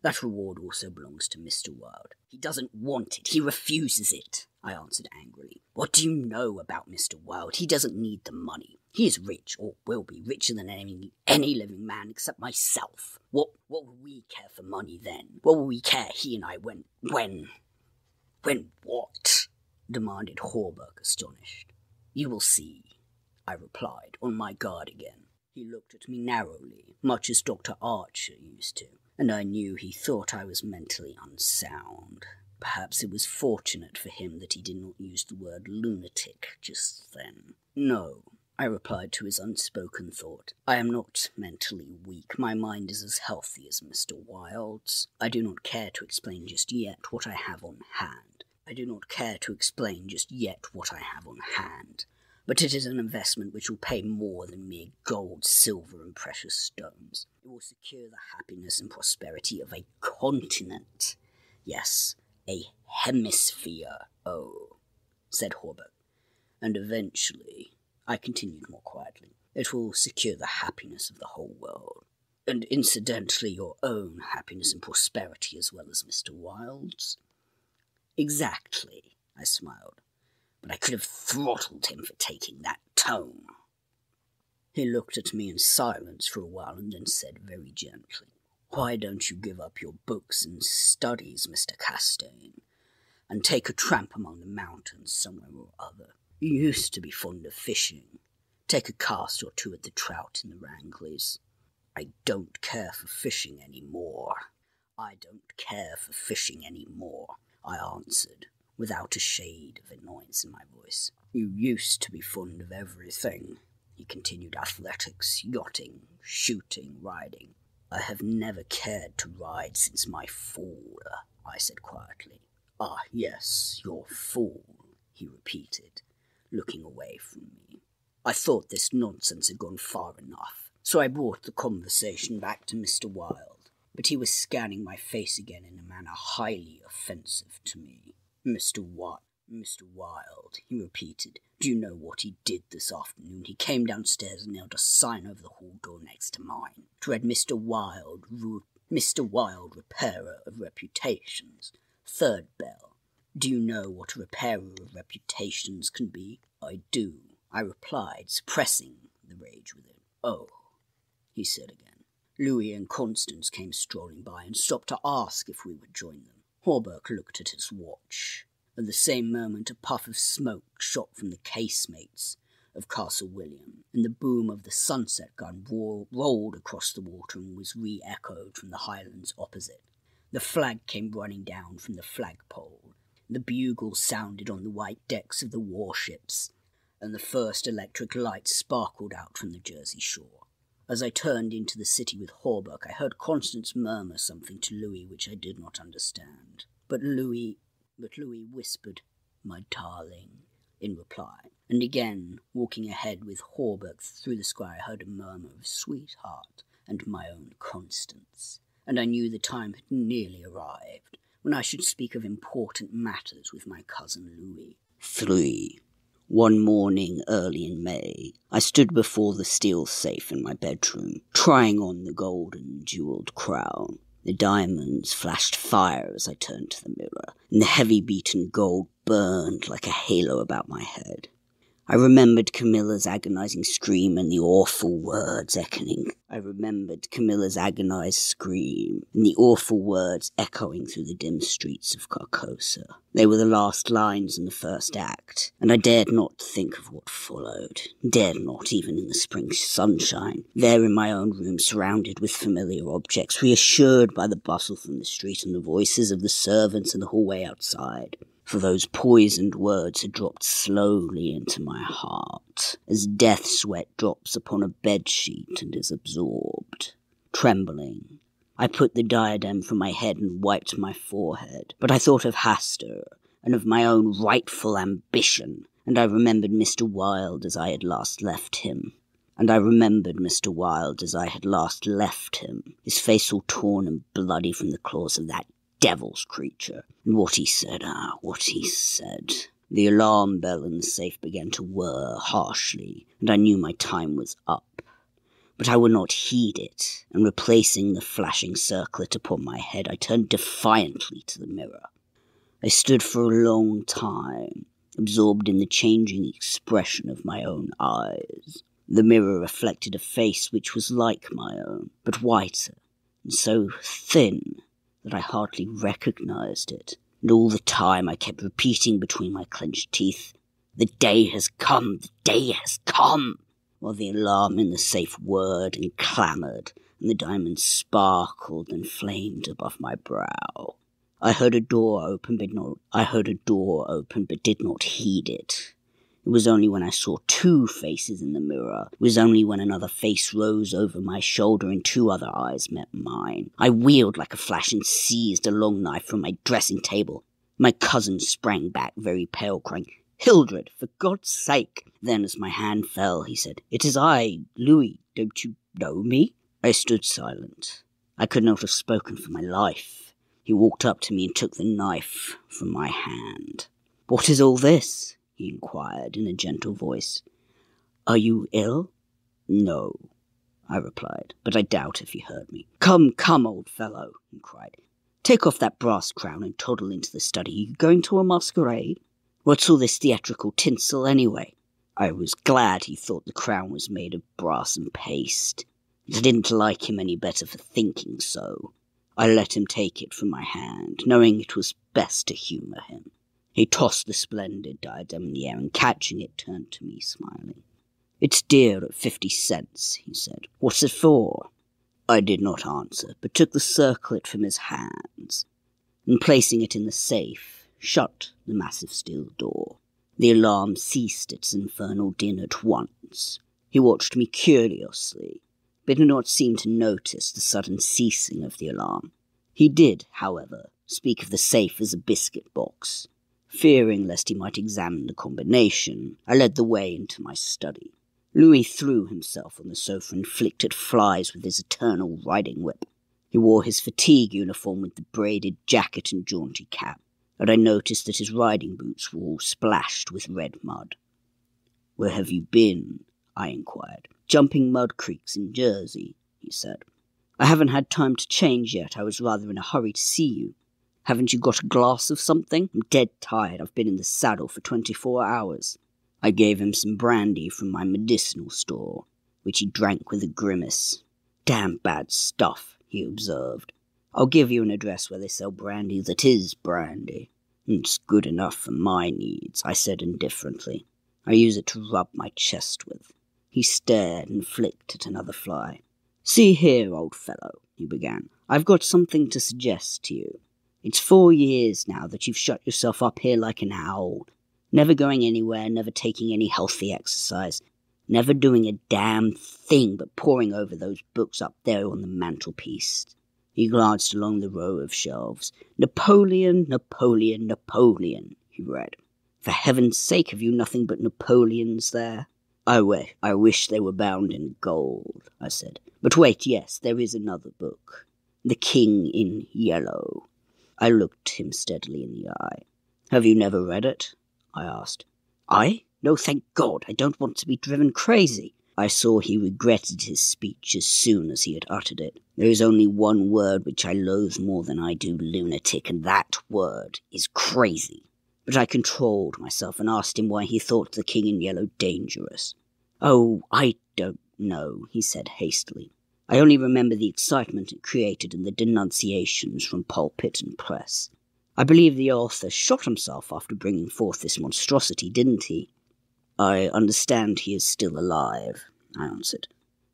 That reward also belongs to Mr. Wilde." "He doesn't want it. He refuses it," I answered angrily. "What do you know about Mr. Wilde? He doesn't need the money. He is rich, or will be, richer than any living man except myself. What will we care for money then? What will we care, he and I, when what?" demanded Hawberk, astonished. "You will see," I replied, on my guard again. He looked at me narrowly, much as Dr. Archer used to, and I knew he thought I was mentally unsound. Perhaps it was fortunate for him that he did not use the word lunatic just then. "No," I replied to his unspoken thought. "I am not mentally weak. My mind is as healthy as Mr. Wilde's. I do not care to explain just yet what I have on hand. But it is an investment which will pay more than mere gold, silver, and precious stones. It will secure the happiness and prosperity of a continent. Yes, a hemisphere, said Hawberk. And eventually, I continued more quietly, it will secure the happiness of the whole world. And incidentally, your own happiness and prosperity as well as Mr. Wilde's." "Exactly," I smiled, "but I could have throttled him for taking that tone." He looked at me in silence for a while and then said very gently, "Why don't you give up your books and studies, Mr. Castaigne, and take a tramp among the mountains somewhere or other? You used to be fond of fishing. Take a cast or two at the trout in the Ranglies." "I don't care for fishing any more," I answered, without a shade of annoyance in my voice. "You used to be fond of everything," he continued. "Athletics, yachting, shooting, riding." "I have never cared to ride since my fall," I said quietly. "Ah, yes, your fall," he repeated, looking away from me. I thought this nonsense had gone far enough, so I brought the conversation back to Mr. Wilde, but he was scanning my face again in a manner highly offensive to me. Mr. Wilde, he repeated. "Do you know what he did this afternoon? He came downstairs and nailed a sign over the hall door next to mine. It read, Mr. Wilde, repairer of reputations. Third bell. Do you know what a repairer of reputations can be?" "I do," I replied, suppressing the rage within. "Oh," he said again. Louis and Constance came strolling by and stopped to ask if we would join them. Hawberk looked at his watch. At the same moment, a puff of smoke shot from the casemates of Castle William, and the boom of the sunset gun rolled across the water and was re-echoed from the highlands opposite. The flag came running down from the flagpole. The bugles sounded on the white decks of the warships, and the first electric lights sparkled out from the Jersey shore. As I turned into the city with Hawberk, I heard Constance murmur something to Louis which I did not understand. But Louis whispered, "My darling," in reply. And again, walking ahead with Hawberk through the square, I heard a murmur of "sweetheart" and my own Constance. And I knew the time had nearly arrived when I should speak of important matters with my cousin Louis. 3. One morning early in May, I stood before the steel safe in my bedroom, trying on the golden jewelled crown. The diamonds flashed fire as I turned to the mirror, and the heavy beaten gold burned like a halo about my head. I remembered Camilla's agonizing scream and the awful words echoing. Echoing through the dim streets of Carcosa. They were the last lines in the first act, and I dared not think of what followed. Dared not, even in the spring sunshine. There in my own room, surrounded with familiar objects, reassured by the bustle from the street and the voices of the servants in the hallway outside. For those poisoned words had dropped slowly into my heart, as death sweat drops upon a bedsheet and is absorbed. Trembling, I put the diadem from my head and wiped my forehead, but I thought of Hastur, and of my own rightful ambition, and I remembered Mr. Wilde as I had last left him. His face all torn and bloody from the claws of that devil's creature. And what he said. The alarm bell in the safe began to whir harshly, and I knew my time was up. But I would not heed it, and replacing the flashing circlet upon my head, I turned defiantly to the mirror. I stood for a long time, absorbed in the changing expression of my own eyes. The mirror reflected a face which was like my own, but whiter, and so thin that I hardly recognized it, and all the time I kept repeating between my clenched teeth, "The day has come, the day has come," while the alarm in the safe whirred and clamoured, and the diamonds sparkled and flamed above my brow. I heard a door open, but did not heed it. It was only when I saw two faces in the mirror. It was only when another face rose over my shoulder and two other eyes met mine. I wheeled like a flash and seized a long knife from my dressing table. My cousin sprang back, very pale, crying, "Hildred, for God's sake!" Then, as my hand fell, he said, "It is I, Louis. Don't you know me?" I stood silent. I could not have spoken for my life. He walked up to me and took the knife from my hand. "What is all this?" he inquired in a gentle voice. "Are you ill?" "No," I replied, but I doubt if he heard me. Come, old fellow," he cried. "Take off that brass crown and toddle into the study. Are you going to a masquerade? What's all this theatrical tinsel, anyway?" I was glad he thought the crown was made of brass and paste. I didn't like him any better for thinking so. I let him take it from my hand, knowing it was best to humour him. He tossed the splendid diadem in the air and, catching it, turned to me, smiling. "It's dear at 50 cents, he said. "What's it for?" I did not answer, but took the circlet from his hands, and placing it in the safe, shut the massive steel door. The alarm ceased its infernal din at once. He watched me curiously, but did not seem to notice the sudden ceasing of the alarm. He did, however, speak of the safe as a biscuit box. Fearing lest he might examine the combination, I led the way into my study. Louis threw himself on the sofa and flicked at flies with his eternal riding whip. He wore his fatigue uniform with the braided jacket and jaunty cap, and I noticed that his riding boots were all splashed with red mud. "Where have you been?" I inquired. "Jumping mud creeks in Jersey," he said. "I haven't had time to change yet. I was rather in a hurry to see you. Haven't you got a glass of something? I'm dead tired. I've been in the saddle for 24 hours. I gave him some brandy from my medicinal store, which he drank with a grimace. "Damn bad stuff," he observed. "I'll give you an address where they sell brandy that is brandy." "It's good enough for my needs," I said indifferently. "I use it to rub my chest with." He stared and flicked at another fly. "See here, old fellow," he began. "I've got something to suggest to you. It's 4 years now that you've shut yourself up here like an owl, never going anywhere, never taking any healthy exercise, never doing a damn thing but poring over those books up there on the mantelpiece." He glanced along the row of shelves. "Napoleon, Napoleon, Napoleon," he read. "For heaven's sake, have you nothing but Napoleons there?" I wish they were bound in gold," I said. "But wait, yes, there is another book. The King in Yellow." I looked him steadily in the eye. "Have you never read it?" I asked. "I? No, thank God. I don't want to be driven crazy." I saw he regretted his speech as soon as he had uttered it. "There is only one word which I loathe more than I do lunatic, and that word is crazy. but I controlled myself and asked him why he thought the King in Yellow dangerous. "Oh, I don't know," he said hastily. "I only remember the excitement it created and the denunciations from pulpit and press. I believe the author shot himself after bringing forth this monstrosity, didn't he?" "I understand he is still alive," I answered.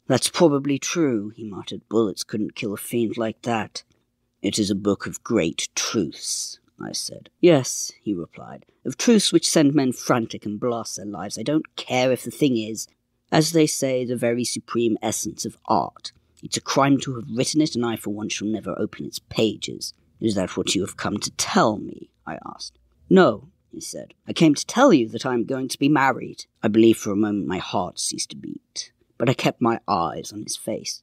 "That's probably true," he muttered. "Bullets couldn't kill a fiend like that." "It is a book of great truths," I said. "Yes," he replied, "of truths which send men frantic and blast their lives. I don't care if the thing is, as they say, the very supreme essence of art. It's a crime to have written it, and I for one shall never open its pages." "Is that what you have come to tell me?" I asked. "No," he said. "I came to tell you that I am going to be married." I believe for a moment my heart ceased to beat, but I kept my eyes on his face.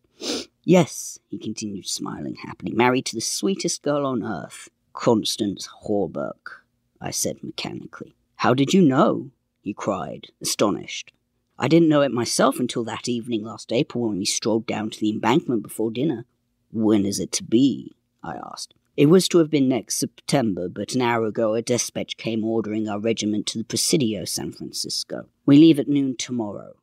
"Yes," he continued, smiling happily, "married to the sweetest girl on earth, Constance Hawberk," I said mechanically. "How did you know?" he cried, astonished. "I didn't know it myself until that evening last April when we strolled down to the embankment before dinner." "When is it to be?" I asked. "It was to have been next September, but an hour ago a dispatch came ordering our regiment to the Presidio, San Francisco. We leave at noon tomorrow."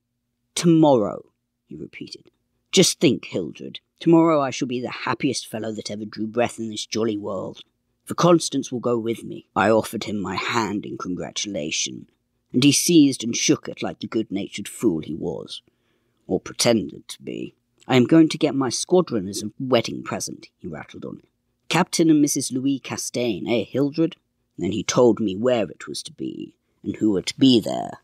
"Tomorrow," he repeated. "Just think, Hildred, tomorrow I shall be the happiest fellow that ever drew breath in this jolly world. For Constance will go with me." I offered him my hand in congratulation, and he seized and shook it like the good-natured fool he was, or pretended to be. "I am going to get my squadron as a wedding present," he rattled on. "Captain and Mrs. Louis Castaigne, eh, Hildred?" Then he told me where it was to be, and who were to be there,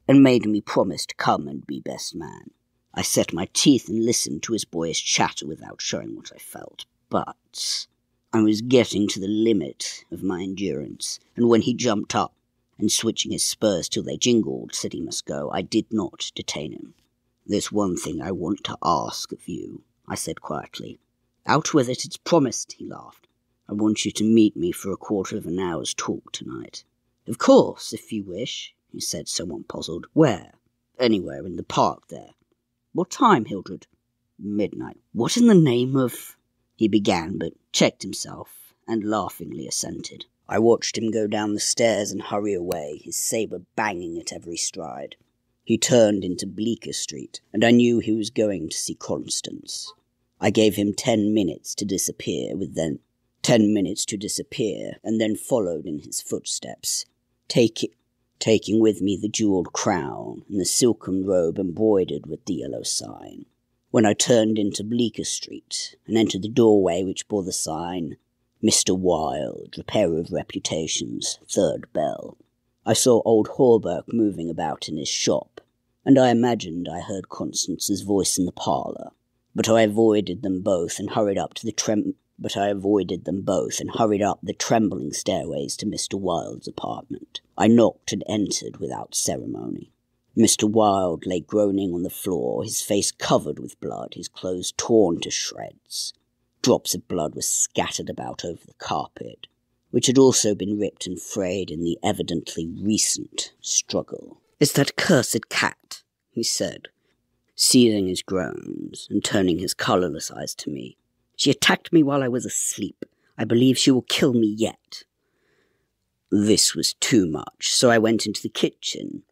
and made me promise to come and be best man. I set my teeth and listened to his boyish chatter without showing what I felt, but I was getting to the limit of my endurance, and when he jumped up, and switching his spurs till they jingled, said he must go, I did not detain him. "There's one thing I want to ask of you," I said quietly. "Out with it, it's promised," he laughed. "I want you to meet me for a quarter of an hour's talk tonight." "Of course, if you wish," he said, somewhat puzzled. "Where?" "Anywhere in the park there." "What time, Hildred?" "Midnight." "What in the name of—" he began, but checked himself, and laughingly assented. I watched him go down the stairs and hurry away, his sabre banging at every stride. He turned into Bleecker Street, and I knew he was going to see Constance. I gave him 10 minutes to disappear, and then followed in his footsteps, taking with me the jewelled crown and the silken robe embroidered with the yellow sign. When I turned into Bleecker Street and entered the doorway which bore the sign, "Mr. Wilde, Repairer of Reputations, 3rd Bell," I saw old Hawberk moving about in his shop, and I imagined I heard Constance's voice in the parlour. But I avoided them both and hurried up the trembling stairways to Mr. Wilde's apartment. I knocked and entered without ceremony. Mr. Wilde lay groaning on the floor, his face covered with blood, his clothes torn to shreds. Drops of blood were scattered about over the carpet, which had also been ripped and frayed in the evidently recent struggle. "It's that cursed cat," he said, ceasing his groans and turning his colourless eyes to me. "She attacked me while I was asleep. I believe she will kill me yet." This was too much, so I went into the kitchen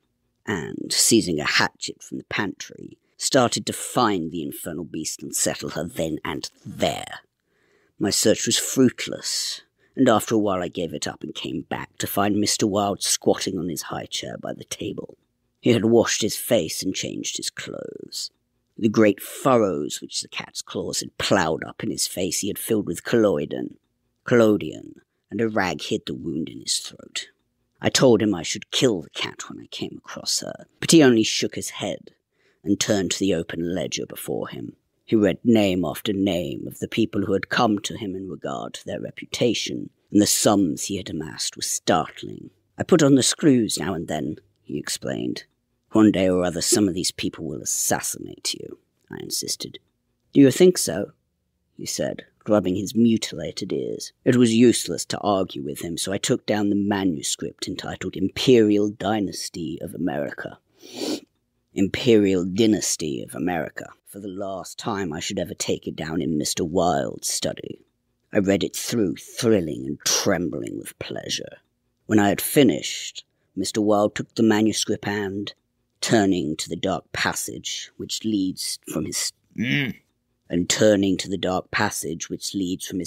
and, seizing a hatchet from the pantry, started to find the infernal beast and settle her then and there. My search was fruitless, and after a while I gave it up and came back to find Mr. Wilde squatting on his high chair by the table. He had washed his face and changed his clothes. The great furrows which the cat's claws had ploughed up in his face he had filled with collodion, and a rag hid the wound in his throat. I told him I should kill the cat when I came across her, but he only shook his head and turned to the open ledger before him. He read name after name of the people who had come to him in regard to their reputation, and the sums he had amassed were startling. "I put on the screws now and then," he explained. "One day or other some of these people will assassinate you," I insisted. "Do you think so?" he said, rubbing his mutilated ears. It was useless to argue with him, so I took down the manuscript entitled Imperial Dynasty of America. Imperial Dynasty of America. For the last time I should ever take it down in Mr. Wilde's study. I read it through, thrilling and trembling with pleasure. When I had finished, Mr. Wilde took the manuscript and, turning to the dark passage which leads from his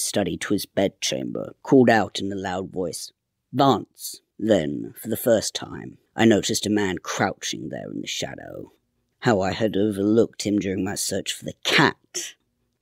study to his bedchamber, called out in a loud voice, "Vance!" Then, for the first time, I noticed a man crouching there in the shadow. How I had overlooked him during my search for the cat,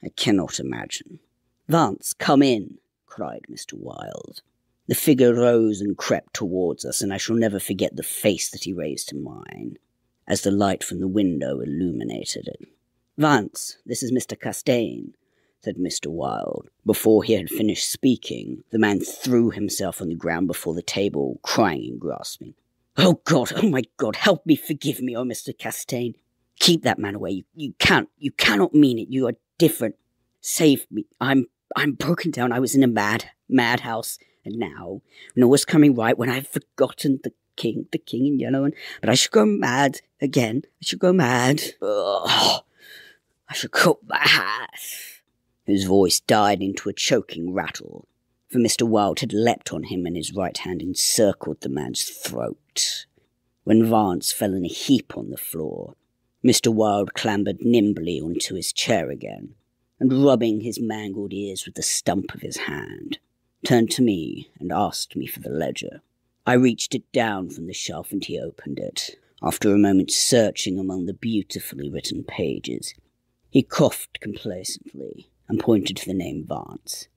I cannot imagine. "Vance, come in!" cried Mr. Wilde. The figure rose and crept towards us, and I shall never forget the face that he raised to mine, as the light from the window illuminated it. "Vance, this is Mr. Castaigne," said Mr. Wilde. Before he had finished speaking, the man threw himself on the ground before the table, crying and grasping. "Oh God, oh my God, help me, forgive me, oh Mr. Castaigne. Keep that man away, you cannot mean it, you are different. Save me, I'm broken down, I was in a madhouse. And now, when all was coming right, when I have forgotten the king in yellow, but I shall go mad again. I shall go mad. Ugh. I shall go mad." His voice died into a choking rattle, for Mr. Wilde had leapt on him and his right hand encircled the man's throat. When Vance fell in a heap on the floor, Mr. Wilde clambered nimbly onto his chair again, and rubbing his mangled ears with the stump of his hand, turned to me and asked me for the ledger. I reached it down from the shelf and he opened it. After a moment's searching among the beautifully written pages, he coughed complacently and pointed to the name Vance.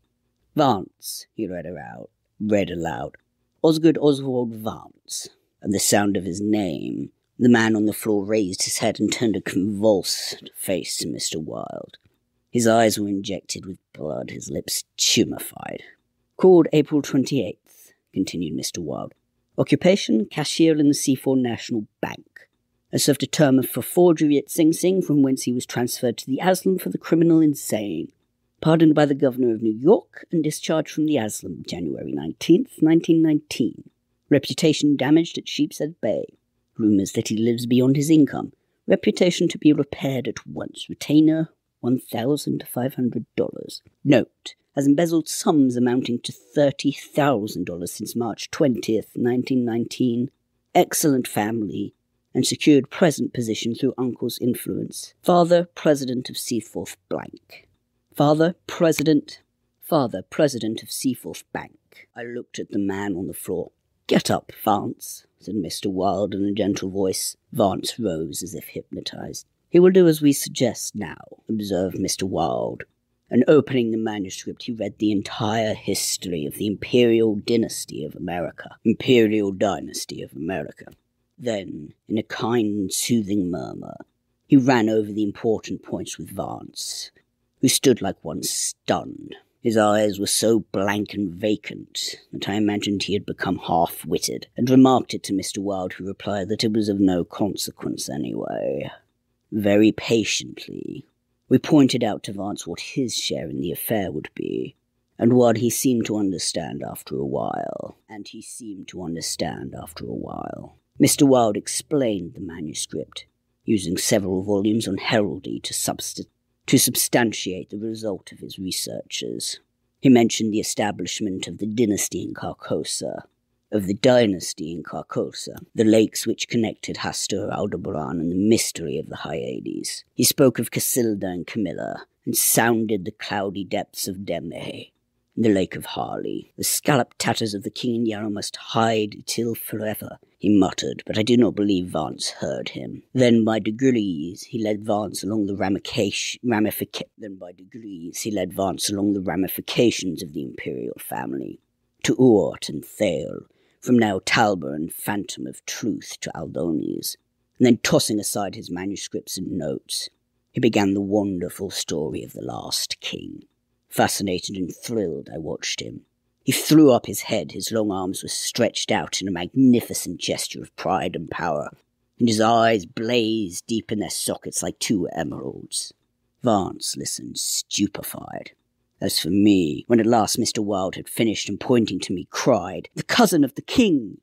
"Vance," he read aloud. "Osgood Oswald Vance." At the sound of his name, the man on the floor raised his head and turned a convulsed face to Mr. Wilde. His eyes were injected with blood, his lips tumefied. "Called April 28th, continued Mr. Wilde. "Occupation, cashier in the C4 National Bank. Has served a term for forgery at Sing Sing, from whence he was transferred to the asylum for the criminal insane. Pardoned by the Governor of New York and discharged from the asylum January 19th, 1919. Reputation damaged at Sheepshead Bay. Rumours that he lives beyond his income. Reputation to be repaired at once. Retainer $1,500. Note: has embezzled sums amounting to $30,000 since March 20th, 1919. Excellent family, and secured present position through uncle's influence. Father, President of Seaforth Bank. Father, President of Seaforth Bank. I looked at the man on the floor. "Get up, Vance," said Mr. Wilde in a gentle voice. Vance rose as if hypnotized. "He will do as we suggest now," observed Mr. Wilde. And opening the manuscript, he read the entire history of the Imperial Dynasty of America. Then, in a kind and soothing murmur, he ran over the important points with Vance, who stood like one stunned. His eyes were so blank and vacant that I imagined he had become half-witted, and remarked it to Mr. Wilde, who replied that it was of no consequence anyway. Very patiently, we pointed out to Vance what his share in the affair would be, and what he seemed to understand after a while. Mr. Wilde explained the manuscript, using several volumes on heraldry to substantiate the result of his researches. He mentioned the establishment of the dynasty in Carcosa, the lakes which connected Hastur, Aldebaran, and the mystery of the Hyades. He spoke of Casilda and Camilla, and sounded the cloudy depths of Deme, and the lake of Harley. "The scalloped tatters of the king in yellow must hide till forever," he muttered, but I do not believe Vance heard him. Then by degrees he led Vance along the ramifications of the imperial family, to Uort and Thale, from now Talbot and Phantom of Truth to Aldoni's, and then tossing aside his manuscripts and notes, he began the wonderful story of the last king. Fascinated and thrilled, I watched him. He threw up his head, his long arms were stretched out in a magnificent gesture of pride and power, and his eyes blazed deep in their sockets like two emeralds. Vance listened, stupefied. As for me, when at last Mr. Wilde had finished and pointing to me cried, "The cousin of the king!"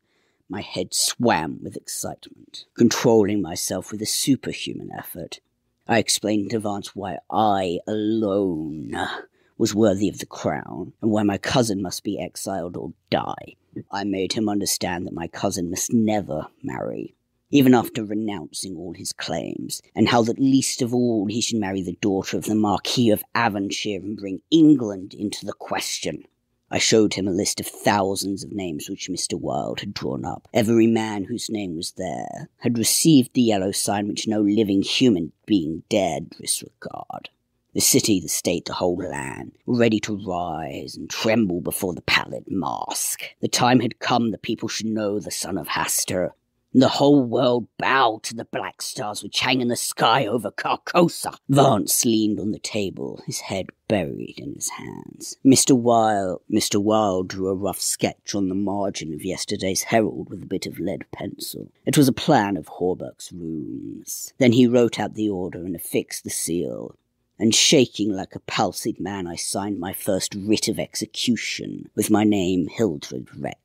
my head swam with excitement. Controlling myself with a superhuman effort, I explained to Vance why I alone was worthy of the crown, and why my cousin must be exiled or die. I made him understand that my cousin must never marry, even after renouncing all his claims, and how that least of all he should marry the daughter of the Marquis of Avonshire and bring England into the question. I showed him a list of thousands of names which Mr. Wilde had drawn up. Every man whose name was there had received the yellow sign which no living human being dared disregard. The city, the state, the whole land were ready to rise and tremble before the pallid mask. The time had come the people should know the son of Hastur, and the whole world bowed to the black stars which hang in the sky over Carcosa. Vance leaned on the table, his head buried in his hands. Mr. Wilde drew a rough sketch on the margin of yesterday's Herald with a bit of lead pencil. It was a plan of Hawberk's rooms. Then he wrote out the order and affixed the seal, and shaking like a palsied man, I signed my first writ of execution with my name Hildred Rex.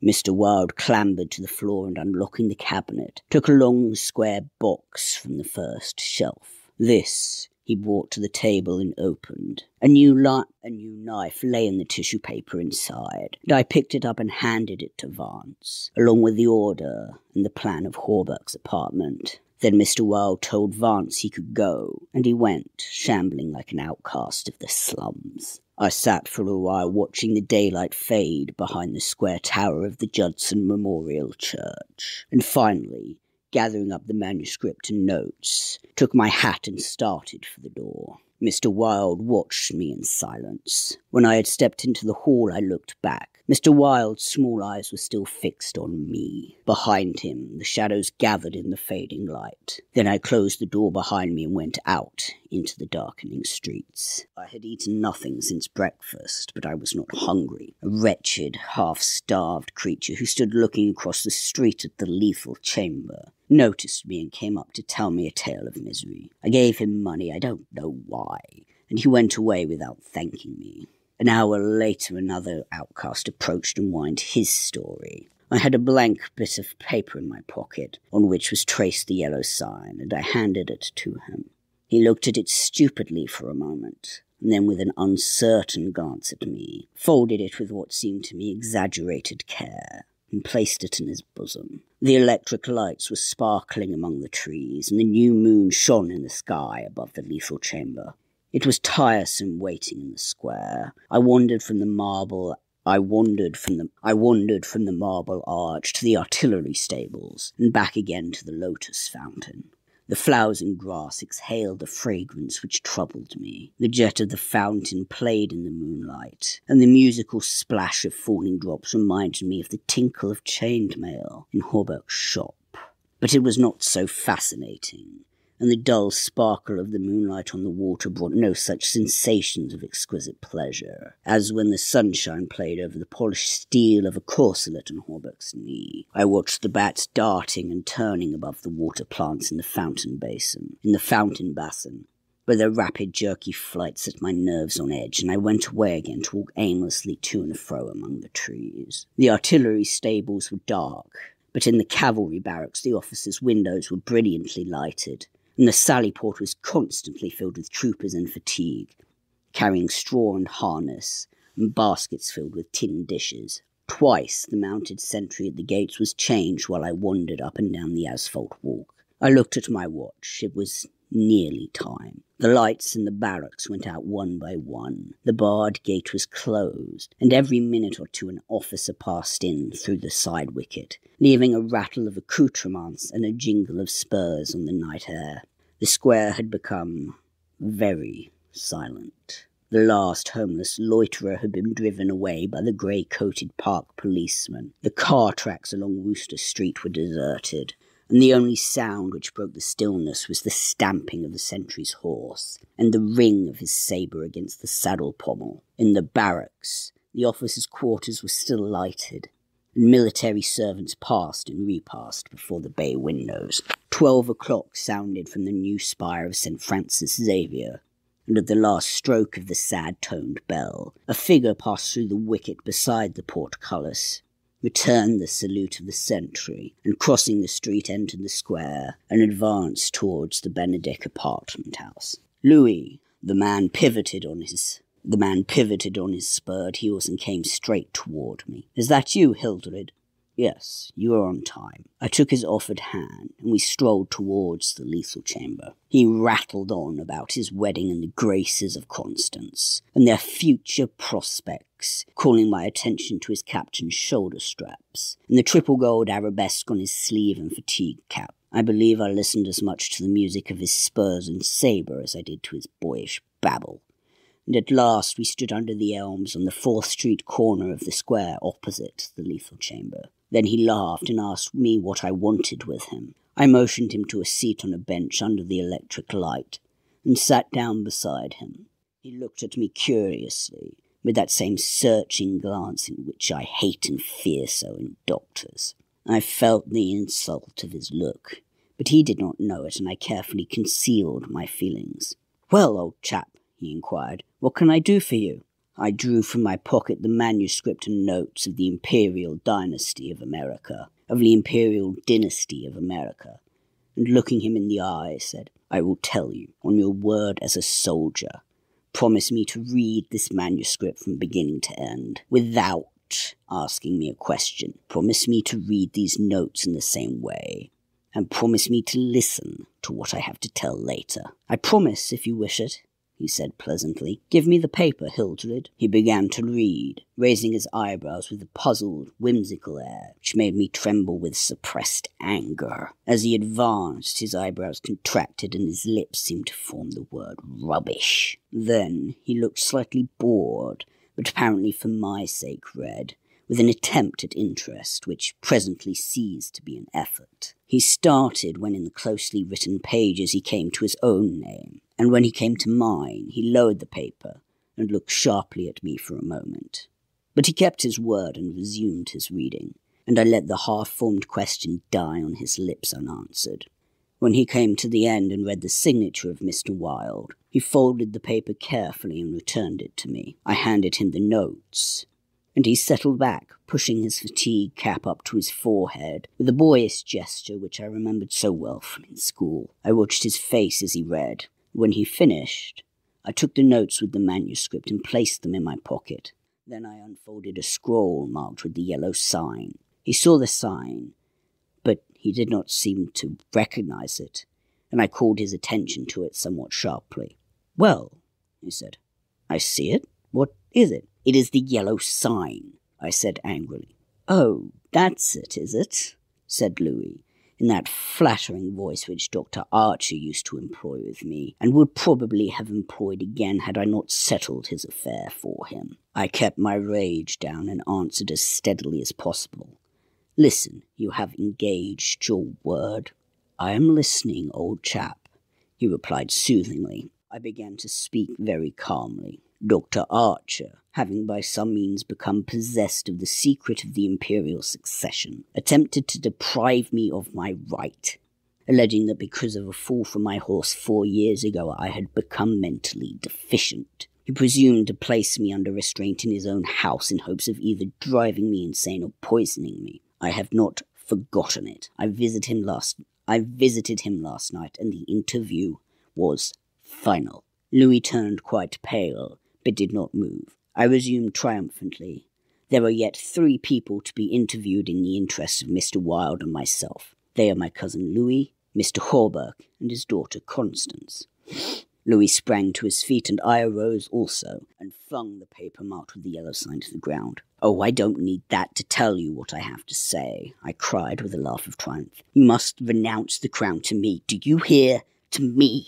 Mr. Wilde clambered to the floor and, unlocking the cabinet, took a long square box from the first shelf. This he brought to the table and opened. A new knife lay in the tissue paper inside, and I picked it up and handed it to Vance, along with the order and the plan of Hawberk's apartment. Then Mr. Wilde told Vance he could go, and he went, shambling like an outcast of the slums. I sat for a while watching the daylight fade behind the square tower of the Judson Memorial Church, and finally, gathering up the manuscript and notes, took my hat and started for the door. Mr. Wilde watched me in silence. When I had stepped into the hall, I looked back. Mr. Wilde's small eyes were still fixed on me. Behind him, the shadows gathered in the fading light. Then I closed the door behind me and went out into the darkening streets. I had eaten nothing since breakfast, but I was not hungry. A wretched, half-starved creature who stood looking across the street at the lethal chamber noticed me and came up to tell me a tale of misery. I gave him money, I don't know why, and he went away without thanking me. An hour later, another outcast approached and whined his story. I had a blank bit of paper in my pocket, on which was traced the yellow sign, and I handed it to him. He looked at it stupidly for a moment, and then with an uncertain glance at me, folded it with what seemed to me exaggerated care, and placed it in his bosom. The electric lights were sparkling among the trees, and the new moon shone in the sky above the lethal chamber. It was tiresome waiting in the square. I wandered from the marble arch to the artillery stables, and back again to the lotus fountain. The flowers and grass exhaled a fragrance which troubled me. The jet of the fountain played in the moonlight, and the musical splash of falling drops reminded me of the tinkle of chained mail in Hawberk's shop. But it was not so fascinating, and the dull sparkle of the moonlight on the water brought no such sensations of exquisite pleasure as when the sunshine played over the polished steel of a corselet on Hawberk's knee. I watched the bats darting and turning above the water plants in the fountain basin, where their rapid, jerky flight set my nerves on edge, and I went away again to walk aimlessly to and fro among the trees. The artillery stables were dark, but in the cavalry barracks the officers' windows were brilliantly lighted, and the sally port was constantly filled with troopers in fatigue, carrying straw and harness, and baskets filled with tin dishes. Twice the mounted sentry at the gates was changed while I wandered up and down the asphalt walk. I looked at my watch. It was nearly time. The lights in the barracks went out one by one. The barred gate was closed, and every minute or two an officer passed in through the side wicket, leaving a rattle of accoutrements and a jingle of spurs on the night air. The square had become very silent. The last homeless loiterer had been driven away by the grey-coated park policeman. The car tracks along Wooster Street were deserted, and the only sound which broke the stillness was the stamping of the sentry's horse and the ring of his sabre against the saddle pommel. In the barracks, the officers' quarters were still lighted, and military servants passed and repassed before the bay windows. 12 o'clock sounded from the new spire of St. Francis Xavier, and at the last stroke of the sad-toned bell, a figure passed through the wicket beside the portcullis, returned the salute of the sentry, and crossing the street entered the square and advanced towards the Benedick apartment house. Louis, the man, pivoted on his The man pivoted on his spurred heels and came straight toward me. "Is that you, Hildred?" "Yes, you are on time." I took his offered hand, and we strolled towards the lethal chamber. He rattled on about his wedding and the graces of Constance, and their future prospects, calling my attention to his captain's shoulder straps, and the triple gold arabesque on his sleeve and fatigue cap. I believe I listened as much to the music of his spurs and sabre as I did to his boyish babble. And at last we stood under the elms on the 4th Street corner of the square opposite the lethal chamber. Then he laughed and asked me what I wanted with him. I motioned him to a seat on a bench under the electric light, and sat down beside him. He looked at me curiously, with that same searching glance in which I hate and fear so in doctors. I felt the insult of his look, but he did not know it, and I carefully concealed my feelings. "Well, old chap," he inquired, "what can I do for you?" I drew from my pocket the manuscript and notes of the Imperial Dynasty of America, of the Imperial Dynasty of America, and looking him in the eye, said, "I will tell you, on your word as a soldier. Promise me to read this manuscript from beginning to end, without asking me a question. Promise me to read these notes in the same way, and promise me to listen to what I have to tell later." "I promise, if you wish it," he said pleasantly. "Give me the paper, Hildred." He began to read, raising his eyebrows with a puzzled, whimsical air, which made me tremble with suppressed anger. As he advanced, his eyebrows contracted and his lips seemed to form the word rubbish. Then he looked slightly bored, but apparently for my sake read, with an attempt at interest, which presently ceased to be an effort. He started when in the closely written pages he came to his own name, and when he came to mine, he lowered the paper and looked sharply at me for a moment. But he kept his word and resumed his reading, and I let the half-formed question die on his lips unanswered. When he came to the end and read the signature of Mr. Wilde, he folded the paper carefully and returned it to me. I handed him the notes, and he settled back, pushing his fatigue cap up to his forehead, with a boyish gesture which I remembered so well from in school. I watched his face as he read. When he finished, I took the notes with the manuscript and placed them in my pocket. Then I unfolded a scroll marked with the yellow sign. He saw the sign, but he did not seem to recognize it, and I called his attention to it somewhat sharply. "Well," he said, "I see it. What is it?" "It is the yellow sign," I said angrily. "Oh, that's it, is it?" said Louis, in that flattering voice which Dr. Archer used to employ with me, and would probably have employed again had I not settled his affair for him. I kept my rage down and answered as steadily as possible. "Listen, you have engaged your word." "I am listening, old chap," he replied soothingly. I began to speak very calmly. "Dr. Archer, having by some means become possessed of the secret of the imperial succession, attempted to deprive me of my right, alleging that because of a fall from my horse 4 years ago I had become mentally deficient. He presumed to place me under restraint in his own house in hopes of either driving me insane or poisoning me. I have not forgotten it. I visited him last night, and the interview was final." Louis turned quite pale, but did not move. I resumed triumphantly. "There are yet 3 people to be interviewed in the interests of Mr. Wilde and myself. They are my cousin Louis, Mr. Hawberk, and his daughter Constance." Louis sprang to his feet, and I arose also, and flung the paper marked with the yellow sign to the ground. "Oh, I don't need that to tell you what I have to say," I cried with a laugh of triumph. "You must renounce the crown to me. Do you hear? To me."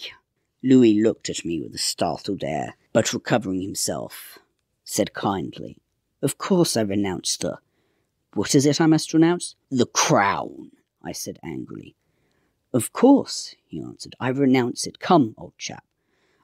Louis looked at me with a startled air, but recovering himself, said kindly, "Of course I renounce the— What is it I must renounce?" "The crown," I said angrily. "Of course," he answered, "I renounce it. Come, old chap,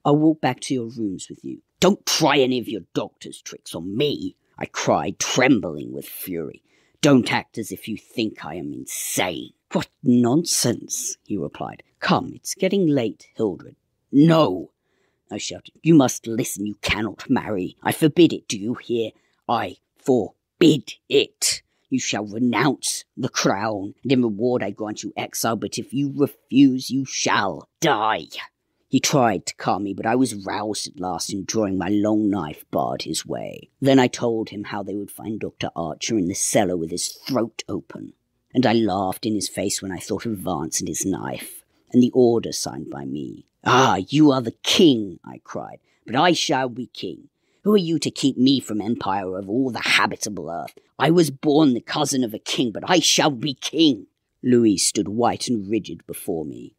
I'll walk back to your rooms with you." "Don't try any of your doctor's tricks on me," I cried, trembling with fury. "Don't act as if you think I am insane." "What nonsense," he replied. "Come, it's getting late, Hildred." "No," I shouted. "You must listen. You cannot marry. I forbid it. Do you hear? I forbid it. You shall renounce the crown, and in reward I grant you exile, but if you refuse, you shall die." He tried to calm me, but I was roused at last and drawing my long knife barred his way. Then I told him how they would find Dr. Archer in the cellar with his throat open. And I laughed in his face when I thought of Vance and his knife, and the order signed by me. "Ah, you are the king," I cried, "but I shall be king. Who are you to keep me from empire over all the habitable earth? I was born the cousin of a king, but I shall be king." Louis stood white and rigid before me.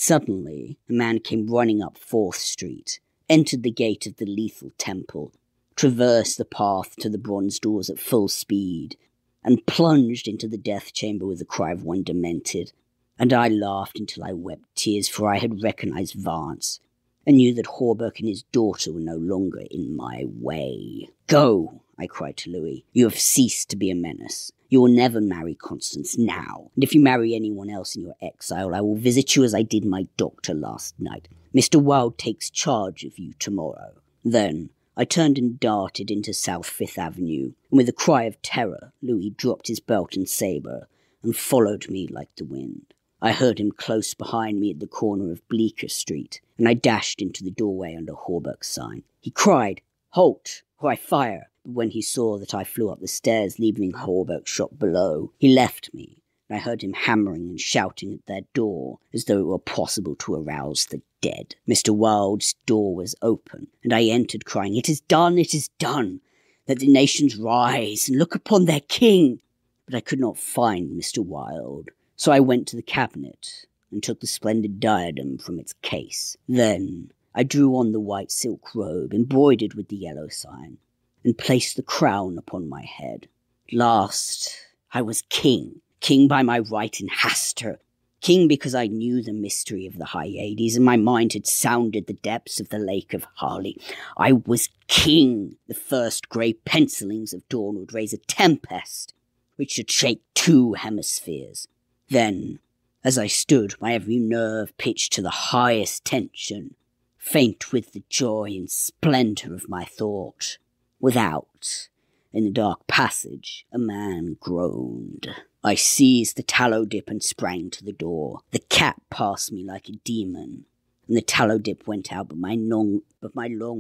Suddenly, a man came running up 4th Street, entered the gate of the Lethal Temple, traversed the path to the bronze doors at full speed, and plunged into the death chamber with the cry of one demented. And I laughed until I wept tears, for I had recognized Vance, and knew that Hawberk and his daughter were no longer in my way. "Go," I cried to Louis. "You have ceased to be a menace. You will never marry Constance now, and if you marry anyone else in your exile, I will visit you as I did my doctor last night. Mr. Wilde takes charge of you tomorrow." Then I turned and darted into South 5th Avenue, and with a cry of terror, Louis dropped his belt and sabre and followed me like the wind. I heard him close behind me at the corner of Bleecker Street, and I dashed into the doorway under Hawberk's sign. He cried, "Halt, or I fire!" But when he saw that I flew up the stairs, leaving Hawberk's shop below, he left me, and I heard him hammering and shouting at their door, as though it were possible to arouse the dead. Mr. Wilde's door was open, and I entered crying, "It is done, it is done! Let the nations rise and look upon their king!" But I could not find Mr. Wilde. So I went to the cabinet and took the splendid diadem from its case. Then I drew on the white silk robe embroidered with the yellow sign and placed the crown upon my head. At last I was king, king by my right in Hastur, king because I knew the mystery of the Hyades and my mind had sounded the depths of the lake of Harley. I was king. The first grey pencilings of dawn would raise a tempest which should shake 2 hemispheres. Then, as I stood, my every nerve pitched to the highest tension, faint with the joy and splendour of my thought. Without, in the dark passage, a man groaned. I seized the tallow dip and sprang to the door. The cat passed me like a demon, and the tallow dip went out, but my long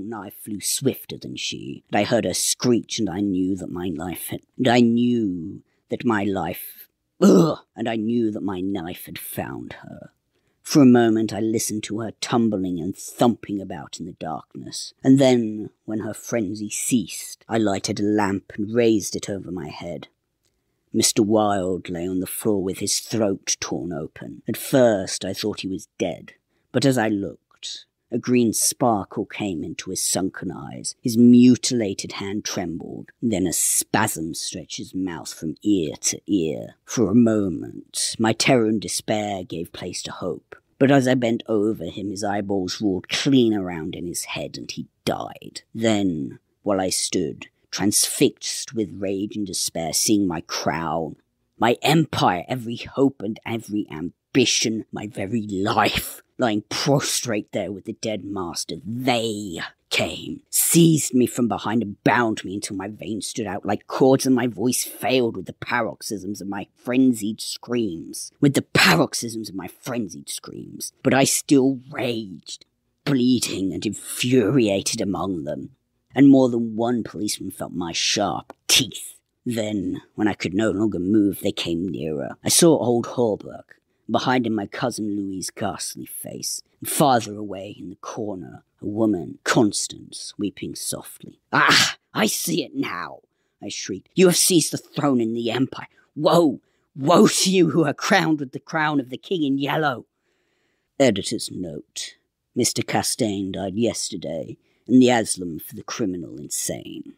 knife flew swifter than she. And I heard her screech, and I knew that my knife had found her. For a moment I listened to her tumbling and thumping about in the darkness, and then, when her frenzy ceased, I lighted a lamp and raised it over my head. Mr. Wilde lay on the floor with his throat torn open. At first I thought he was dead, but as I looked, a green sparkle came into his sunken eyes. His mutilated hand trembled. Then a spasm stretched his mouth from ear to ear. For a moment, my terror and despair gave place to hope. But as I bent over him, his eyeballs roared clean around in his head, and he died. Then, while I stood, transfixed with rage and despair, seeing my crown, my empire, every hope and every ambition, my very life, lying prostrate there with the dead master, they came, seized me from behind and bound me until my veins stood out like cords and my voice failed with the paroxysms of my frenzied screams. But I still raged, bleeding and infuriated among them, and more than one policeman felt my sharp teeth. Then, when I could no longer move, they came nearer. I saw old Hawberk, behind him my cousin Louis's ghastly face, and farther away in the corner, a woman, Constance, weeping softly. "Ah, I see it now," I shrieked. "You have seized the throne in the empire. Woe! Woe to you who are crowned with the crown of the king in yellow." Editor's note: Mr. Castaigne died yesterday in the asylum for the criminal insane.